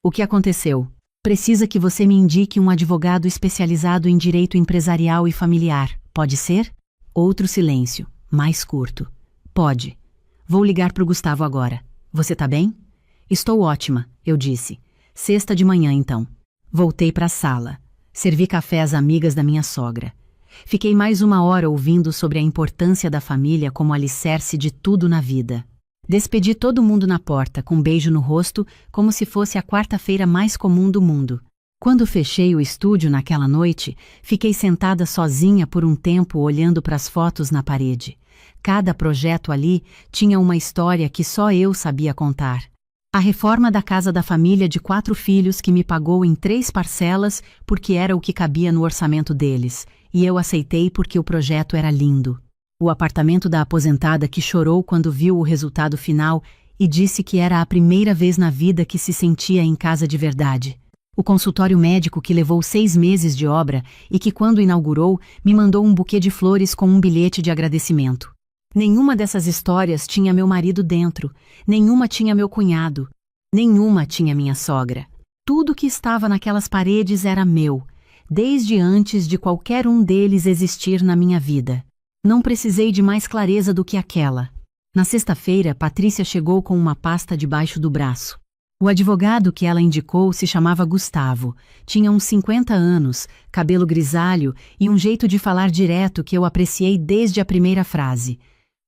[SPEAKER 1] O que aconteceu? Precisa que você me indique um advogado especializado em direito empresarial e familiar. Pode ser? Outro silêncio, mais curto. Pode. Vou ligar para o Gustavo agora. Você tá bem? Estou ótima, eu disse. Sexta de manhã, então. Voltei para a sala. Servi café às amigas da minha sogra. Fiquei mais 1 hora ouvindo sobre a importância da família como alicerce de tudo na vida. Despedi todo mundo na porta, com um beijo no rosto, como se fosse a quarta-feira mais comum do mundo. Quando fechei o estúdio naquela noite, fiquei sentada sozinha por um tempo olhando para as fotos na parede. Cada projeto ali tinha uma história que só eu sabia contar. A reforma da casa da família de 4 filhos que me pagou em 3 parcelas porque era o que cabia no orçamento deles, e eu aceitei porque o projeto era lindo. O apartamento da aposentada que chorou quando viu o resultado final e disse que era a primeira vez na vida que se sentia em casa de verdade. O consultório médico que levou 6 meses de obra e que, quando inaugurou, me mandou um buquê de flores com um bilhete de agradecimento. Nenhuma dessas histórias tinha meu marido dentro, nenhuma tinha meu cunhado, nenhuma tinha minha sogra. Tudo que estava naquelas paredes era meu, desde antes de qualquer um deles existir na minha vida. Não precisei de mais clareza do que aquela. Na sexta-feira, Patrícia chegou com uma pasta debaixo do braço. O advogado que ela indicou se chamava Gustavo, tinha uns 50 anos, cabelo grisalho e um jeito de falar direto que eu apreciei desde a primeira frase.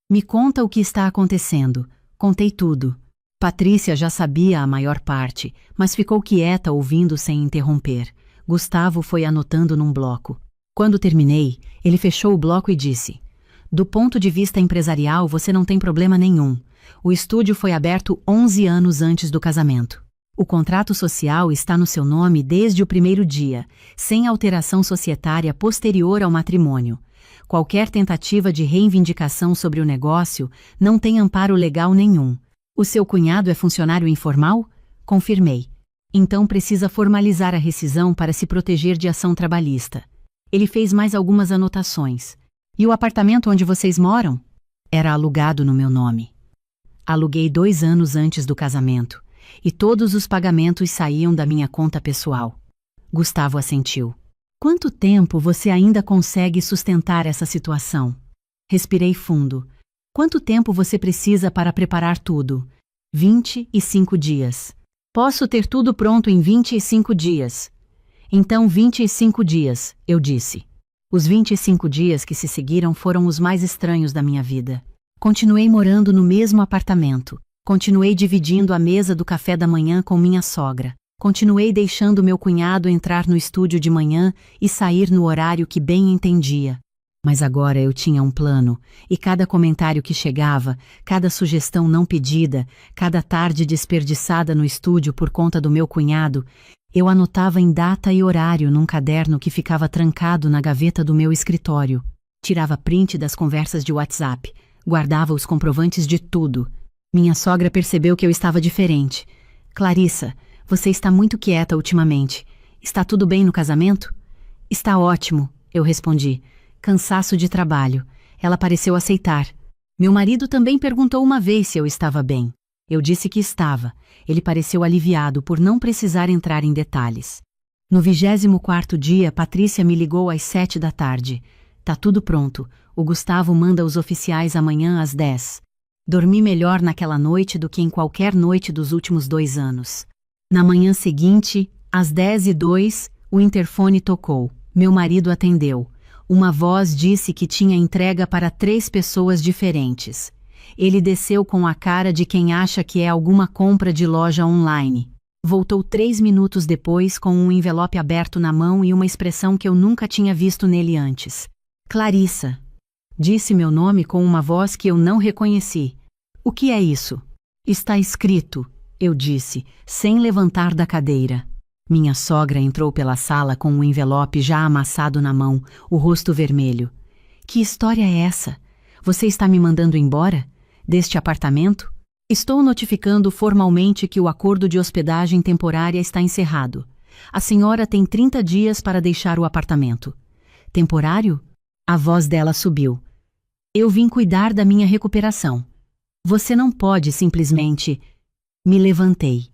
[SPEAKER 1] Me conta o que está acontecendo. Contei tudo. Patrícia já sabia a maior parte, mas ficou quieta ouvindo sem interromper. Gustavo foi anotando num bloco. Quando terminei, ele fechou o bloco e disse: do ponto de vista empresarial, você não tem problema nenhum. O estúdio foi aberto 11 anos antes do casamento. O contrato social está no seu nome desde o primeiro dia, sem alteração societária posterior ao matrimônio. Qualquer tentativa de reivindicação sobre o negócio não tem amparo legal nenhum. O seu cunhado é funcionário informal? Confirmei. Então precisa formalizar a rescisão para se proteger de ação trabalhista. Ele fez mais algumas anotações. E o apartamento onde vocês moram? Era alugado no meu nome. Aluguei 2 anos antes do casamento, e todos os pagamentos saíam da minha conta pessoal. Gustavo assentiu. Quanto tempo você ainda consegue sustentar essa situação? Respirei fundo. Quanto tempo você precisa para preparar tudo? 25 dias. Posso ter tudo pronto em 25 dias. Então 25 dias, eu disse. Os 25 dias que se seguiram foram os mais estranhos da minha vida. Continuei morando no mesmo apartamento. Continuei dividindo a mesa do café da manhã com minha sogra. Continuei deixando meu cunhado entrar no estúdio de manhã e sair no horário que bem entendia. Mas agora eu tinha um plano, e cada comentário que chegava, cada sugestão não pedida, cada tarde desperdiçada no estúdio por conta do meu cunhado, eu anotava em data e horário num caderno que ficava trancado na gaveta do meu escritório. Tirava print das conversas de WhatsApp, guardava os comprovantes de tudo. Minha sogra percebeu que eu estava diferente. Clarissa, você está muito quieta ultimamente. Está tudo bem no casamento? Está ótimo, eu respondi. Cansaço de trabalho. Ela pareceu aceitar. Meu marido também perguntou uma vez se eu estava bem. Eu disse que estava. Ele pareceu aliviado por não precisar entrar em detalhes. No 24º dia, Patrícia me ligou às 7 da tarde. Tá tudo pronto. O Gustavo manda os oficiais amanhã às 10. Dormi melhor naquela noite do que em qualquer noite dos últimos 2 anos. Na manhã seguinte, às 10h02, o interfone tocou. Meu marido atendeu. Uma voz disse que tinha entrega para 3 pessoas diferentes. Ele desceu com a cara de quem acha que é alguma compra de loja online. Voltou 3 minutos depois com um envelope aberto na mão e uma expressão que eu nunca tinha visto nele antes. Clarissa. Disse meu nome com uma voz que eu não reconheci. O que é isso? Está escrito, eu disse, sem levantar da cadeira. Minha sogra entrou pela sala com um envelope já amassado na mão, o rosto vermelho. Que história é essa? Você está me mandando embora? Deste apartamento? Estou notificando formalmente que o acordo de hospedagem temporária está encerrado. A senhora tem 30 dias para deixar o apartamento. Temporário? A voz dela subiu. Eu vim cuidar da minha recuperação. Você não pode simplesmente... Me levantei.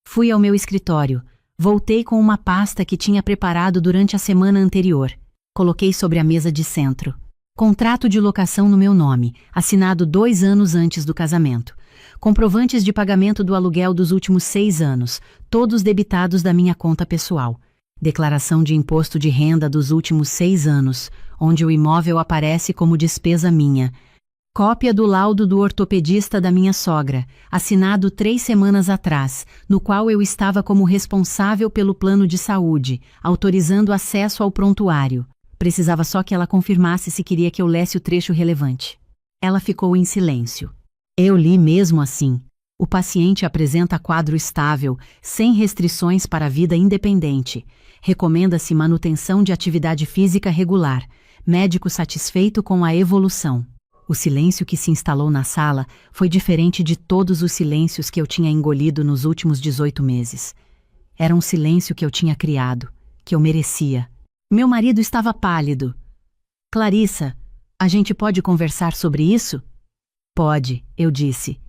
[SPEAKER 1] Fui ao meu escritório. Voltei com uma pasta que tinha preparado durante a semana anterior. Coloquei sobre a mesa de centro. Contrato de locação no meu nome, assinado 2 anos antes do casamento. Comprovantes de pagamento do aluguel dos últimos 6 anos, todos debitados da minha conta pessoal. Declaração de imposto de renda dos últimos 6 anos, onde o imóvel aparece como despesa minha. Cópia do laudo do ortopedista da minha sogra, assinado 3 semanas atrás, no qual eu estava como responsável pelo plano de saúde, autorizando acesso ao prontuário. Precisava só que ela confirmasse se queria que eu lesse o trecho relevante. Ela ficou em silêncio. Eu li mesmo assim. O paciente apresenta quadro estável, sem restrições para a vida independente. Recomenda-se manutenção de atividade física regular. Médico satisfeito com a evolução. O silêncio que se instalou na sala foi diferente de todos os silêncios que eu tinha engolido nos últimos 18 meses. Era um silêncio que eu tinha criado, que eu merecia. Meu marido estava pálido. Clarissa, a gente pode conversar sobre isso? Pode, eu disse.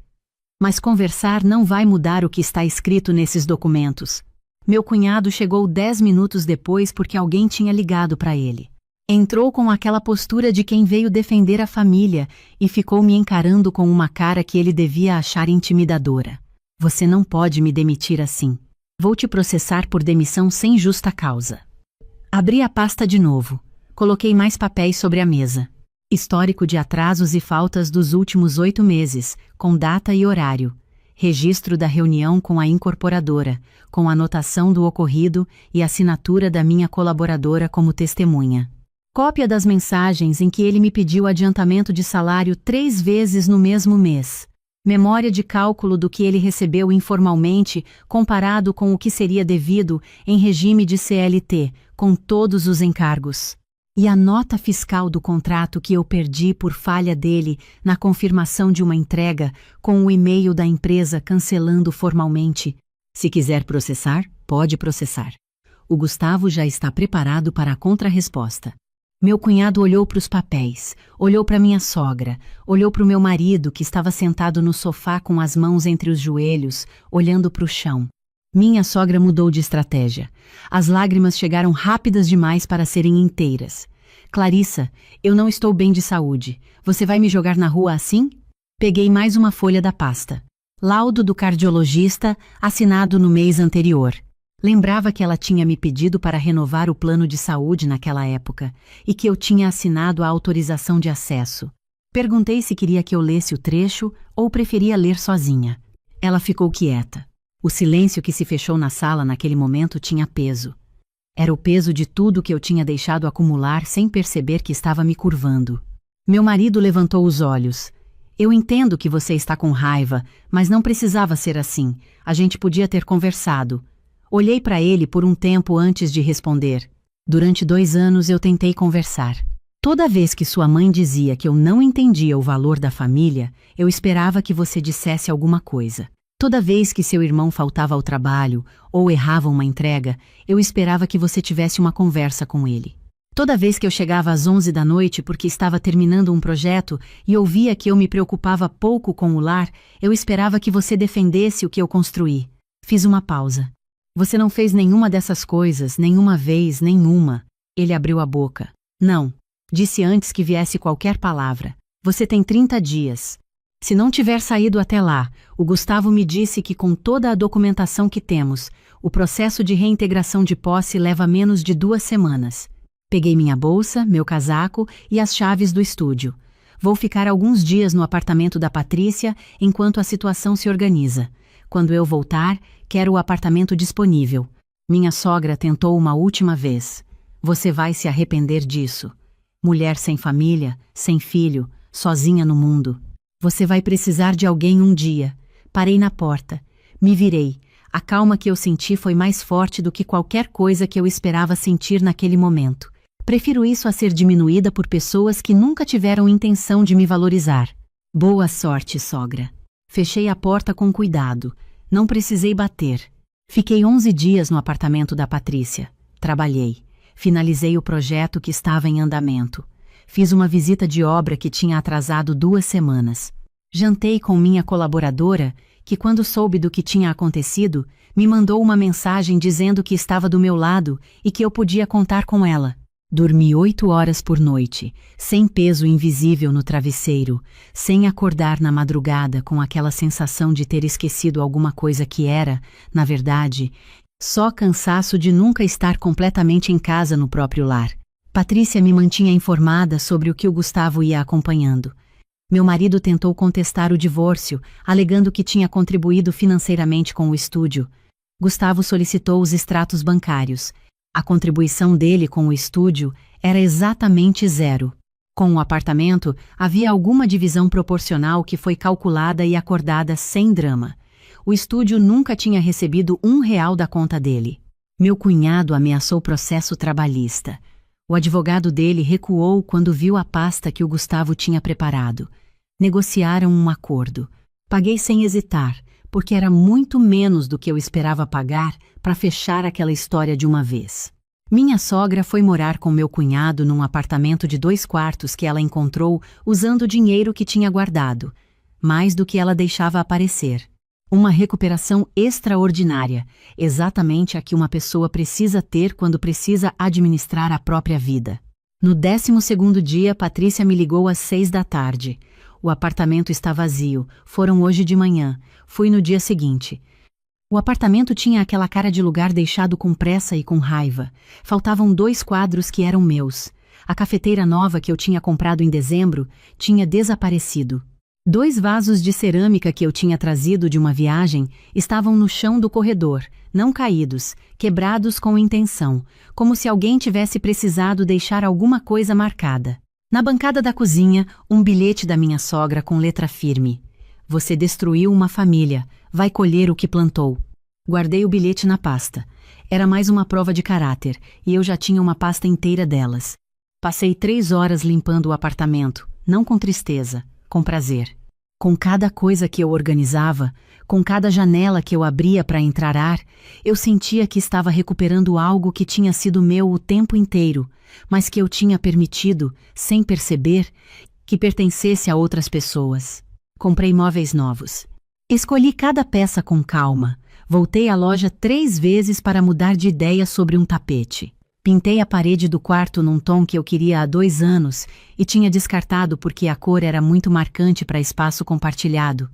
[SPEAKER 1] Mas conversar não vai mudar o que está escrito nesses documentos. Meu cunhado chegou 10 minutos depois porque alguém tinha ligado para ele. Entrou com aquela postura de quem veio defender a família e ficou me encarando com uma cara que ele devia achar intimidadora. Você não pode me demitir assim. Vou te processar por demissão sem justa causa. Abri a pasta de novo. Coloquei mais papéis sobre a mesa. Histórico de atrasos e faltas dos últimos 8 meses, com data e horário. Registro da reunião com a incorporadora, com anotação do ocorrido e assinatura da minha colaboradora como testemunha. Cópia das mensagens em que ele me pediu adiantamento de salário 3 vezes no mesmo mês. Memória de cálculo do que ele recebeu informalmente comparado com o que seria devido em regime de CLT, com todos os encargos. E a nota fiscal do contrato que eu perdi por falha dele na confirmação de uma entrega, com o e-mail da empresa cancelando formalmente. Se quiser processar, pode processar. O Gustavo já está preparado para a contrarresposta. Meu cunhado olhou para os papéis, olhou para minha sogra, olhou para o meu marido que estava sentado no sofá com as mãos entre os joelhos, olhando para o chão. Minha sogra mudou de estratégia. As lágrimas chegaram rápidas demais para serem inteiras. Clarissa, eu não estou bem de saúde. Você vai me jogar na rua assim? Peguei mais uma folha da pasta. Laudo do cardiologista, assinado no mês anterior. Lembrava que ela tinha me pedido para renovar o plano de saúde naquela época e que eu tinha assinado a autorização de acesso. Perguntei se queria que eu lesse o trecho ou preferia ler sozinha. Ela ficou quieta. O silêncio que se fechou na sala naquele momento tinha peso. Era o peso de tudo que eu tinha deixado acumular sem perceber que estava me curvando. Meu marido levantou os olhos. Eu entendo que você está com raiva, mas não precisava ser assim. A gente podia ter conversado. Olhei para ele por um tempo antes de responder. Durante 2 anos eu tentei conversar. Toda vez que sua mãe dizia que eu não entendia o valor da família, eu esperava que você dissesse alguma coisa. Toda vez que seu irmão faltava ao trabalho ou errava uma entrega, eu esperava que você tivesse uma conversa com ele. Toda vez que eu chegava às 11 da noite porque estava terminando um projeto e ouvia que eu me preocupava pouco com o lar, eu esperava que você defendesse o que eu construí. Fiz uma pausa. Você não fez nenhuma dessas coisas, nenhuma vez, nenhuma. Ele abriu a boca. Não. Disse antes que viesse qualquer palavra. Você tem 30 dias. Se não tiver saído até lá, o Gustavo me disse que com toda a documentação que temos, o processo de reintegração de posse leva menos de 2 semanas. Peguei minha bolsa, meu casaco e as chaves do estúdio. Vou ficar alguns dias no apartamento da Patrícia enquanto a situação se organiza. Quando eu voltar, quero o apartamento disponível. Minha sogra tentou uma última vez. Você vai se arrepender disso. Mulher sem família, sem filho, sozinha no mundo. Você vai precisar de alguém um dia. Parei na porta. Me virei. A calma que eu senti foi mais forte do que qualquer coisa que eu esperava sentir naquele momento. Prefiro isso a ser diminuída por pessoas que nunca tiveram intenção de me valorizar. Boa sorte, sogra. Fechei a porta com cuidado. Não precisei bater. Fiquei 11 dias no apartamento da Patrícia. Trabalhei. Finalizei o projeto que estava em andamento. Fiz uma visita de obra que tinha atrasado 2 semanas. Jantei com minha colaboradora, que quando soube do que tinha acontecido, me mandou uma mensagem dizendo que estava do meu lado e que eu podia contar com ela. Dormi 8 horas por noite, sem peso invisível no travesseiro, sem acordar na madrugada com aquela sensação de ter esquecido alguma coisa que era, na verdade, só cansaço de nunca estar completamente em casa no próprio lar. Patrícia me mantinha informada sobre o que o Gustavo ia acompanhando. Meu marido tentou contestar o divórcio, alegando que tinha contribuído financeiramente com o estúdio. Gustavo solicitou os extratos bancários. A contribuição dele com o estúdio era exatamente 0. Com o apartamento, havia alguma divisão proporcional que foi calculada e acordada sem drama. O estúdio nunca tinha recebido R$ 1 da conta dele. Meu cunhado ameaçou processo trabalhista. O advogado dele recuou quando viu a pasta que o Gustavo tinha preparado. Negociaram um acordo. Paguei sem hesitar, porque era muito menos do que eu esperava pagar para fechar aquela história de uma vez. Minha sogra foi morar com meu cunhado num apartamento de 2 quartos que ela encontrou usando o dinheiro que tinha guardado, mais do que ela deixava aparecer. Uma recuperação extraordinária, exatamente a que uma pessoa precisa ter quando precisa administrar a própria vida. No 12º dia, Patrícia me ligou às 6 da tarde. O apartamento está vazio, foram hoje de manhã, fui no dia seguinte. O apartamento tinha aquela cara de lugar deixado com pressa e com raiva. Faltavam 2 quadros que eram meus. A cafeteira nova que eu tinha comprado em dezembro tinha desaparecido. 2 vasos de cerâmica que eu tinha trazido de uma viagem estavam no chão do corredor, não caídos, quebrados com intenção, como se alguém tivesse precisado deixar alguma coisa marcada. Na bancada da cozinha, um bilhete da minha sogra com letra firme. Você destruiu uma família, vai colher o que plantou. Guardei o bilhete na pasta. Era mais uma prova de caráter, e eu já tinha uma pasta inteira delas. Passei 3 horas limpando o apartamento, não com tristeza, com prazer. Com cada coisa que eu organizava, com cada janela que eu abria para entrar ar, eu sentia que estava recuperando algo que tinha sido meu o tempo inteiro, mas que eu tinha permitido, sem perceber, que pertencesse a outras pessoas. Comprei móveis novos. Escolhi cada peça com calma. Voltei à loja 3 vezes para mudar de ideia sobre um tapete. Pintei a parede do quarto num tom que eu queria há 2 anos e tinha descartado porque a cor era muito marcante para espaço compartilhado.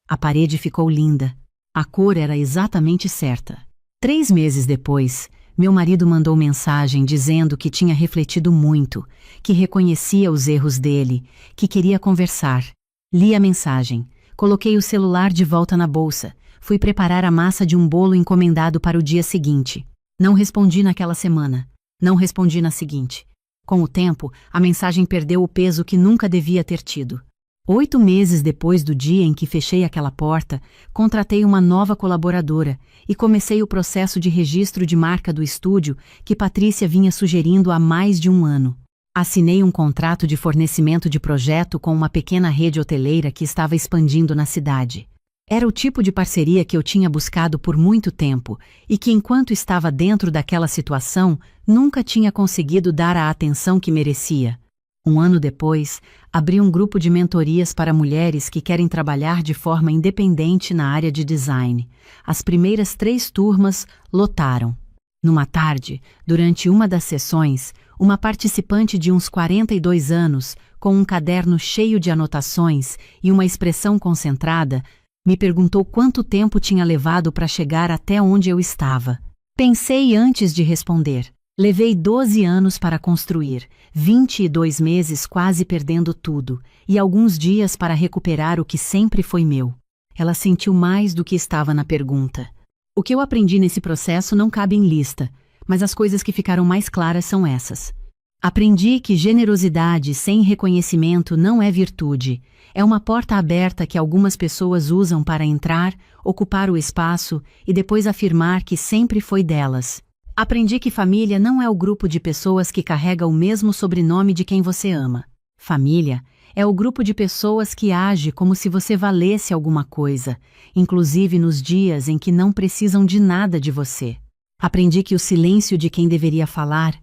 [SPEAKER 1] A parede ficou linda. A cor era exatamente certa. 3 meses depois, meu marido mandou mensagem dizendo que tinha refletido muito, que reconhecia os erros dele, que queria conversar. Li a mensagem. Coloquei o celular de volta na bolsa. Fui preparar a massa de um bolo encomendado para o dia seguinte. Não respondi naquela semana. Não respondi na seguinte. Com o tempo, a mensagem perdeu o peso que nunca devia ter tido. 8 meses depois do dia em que fechei aquela porta, contratei uma nova colaboradora e comecei o processo de registro de marca do estúdio que Patrícia vinha sugerindo há mais de 1 ano. Assinei um contrato de fornecimento de projeto com uma pequena rede hoteleira que estava expandindo na cidade. Era o tipo de parceria que eu tinha buscado por muito tempo e que, enquanto estava dentro daquela situação, nunca tinha conseguido dar a atenção que merecia. 1 ano depois, abri um grupo de mentorias para mulheres que querem trabalhar de forma independente na área de design. As primeiras 3 turmas lotaram. Numa tarde, durante uma das sessões, uma participante de uns 42 anos, com um caderno cheio de anotações e uma expressão concentrada, me perguntou quanto tempo tinha levado para chegar até onde eu estava. Pensei antes de responder. Levei 12 anos para construir, 22 meses quase perdendo tudo, e alguns dias para recuperar o que sempre foi meu. Ela sentiu mais do que estava na pergunta. O que eu aprendi nesse processo não cabe em lista, mas as coisas que ficaram mais claras são essas. Aprendi que generosidade sem reconhecimento não é virtude. É uma porta aberta que algumas pessoas usam para entrar, ocupar o espaço e depois afirmar que sempre foi delas. Aprendi que família não é o grupo de pessoas que carrega o mesmo sobrenome de quem você ama. Família é o grupo de pessoas que age como se você valesse alguma coisa, inclusive nos dias em que não precisam de nada de você. Aprendi que o silêncio de quem deveria falar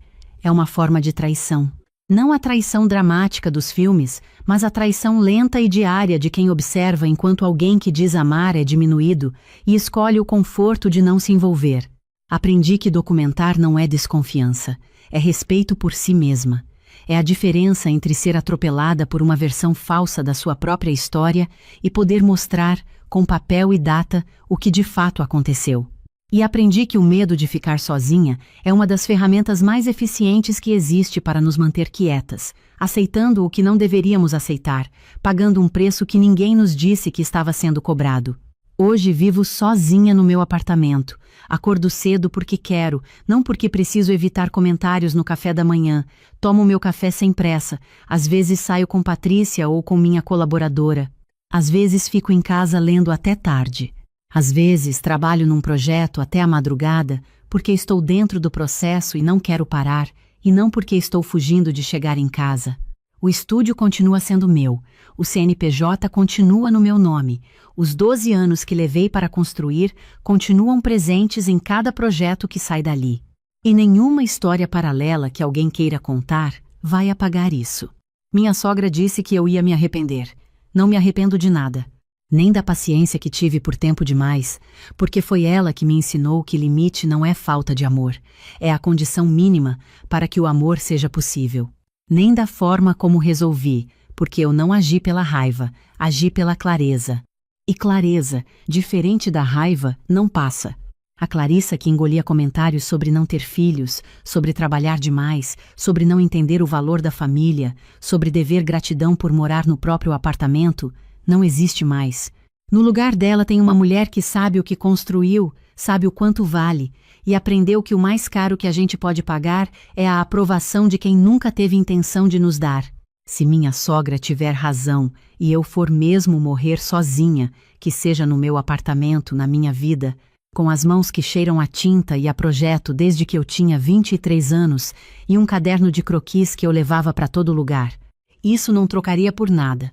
[SPEAKER 1] é uma forma de traição. Não a traição dramática dos filmes, mas a traição lenta e diária de quem observa enquanto alguém que diz amar é diminuído e escolhe o conforto de não se envolver. Aprendi que documentar não é desconfiança, é respeito por si mesma. É a diferença entre ser atropelada por uma versão falsa da sua própria história e poder mostrar, com papel e data, o que de fato aconteceu. E aprendi que o medo de ficar sozinha é uma das ferramentas mais eficientes que existe para nos manter quietas, aceitando o que não deveríamos aceitar, pagando um preço que ninguém nos disse que estava sendo cobrado. Hoje vivo sozinha no meu apartamento. Acordo cedo porque quero, não porque preciso evitar comentários no café da manhã. Tomo meu café sem pressa. Às vezes saio com Patrícia ou com minha colaboradora. Às vezes fico em casa lendo até tarde. Às vezes trabalho num projeto até a madrugada porque estou dentro do processo e não quero parar, e não porque estou fugindo de chegar em casa. O estúdio continua sendo meu, o CNPJ continua no meu nome, os 12 anos que levei para construir continuam presentes em cada projeto que sai dali. E nenhuma história paralela que alguém queira contar vai apagar isso. Minha sogra disse que eu ia me arrepender. Não me arrependo de nada. Nem da paciência que tive por tempo demais, porque foi ela que me ensinou que limite não é falta de amor, é a condição mínima para que o amor seja possível. Nem da forma como resolvi, porque eu não agi pela raiva, agi pela clareza. E clareza, diferente da raiva, não passa. A Clarissa que engolia comentários sobre não ter filhos, sobre trabalhar demais, sobre não entender o valor da família, sobre dever gratidão por morar no próprio apartamento, não existe mais. No lugar dela tem uma mulher que sabe o que construiu, sabe o quanto vale, e aprendeu que o mais caro que a gente pode pagar é a aprovação de quem nunca teve intenção de nos dar. Se minha sogra tiver razão e eu for mesmo morrer sozinha, que seja no meu apartamento, na minha vida, com as mãos que cheiram a tinta e a projeto desde que eu tinha 23 anos e um caderno de croquis que eu levava para todo lugar. Isso não trocaria por nada.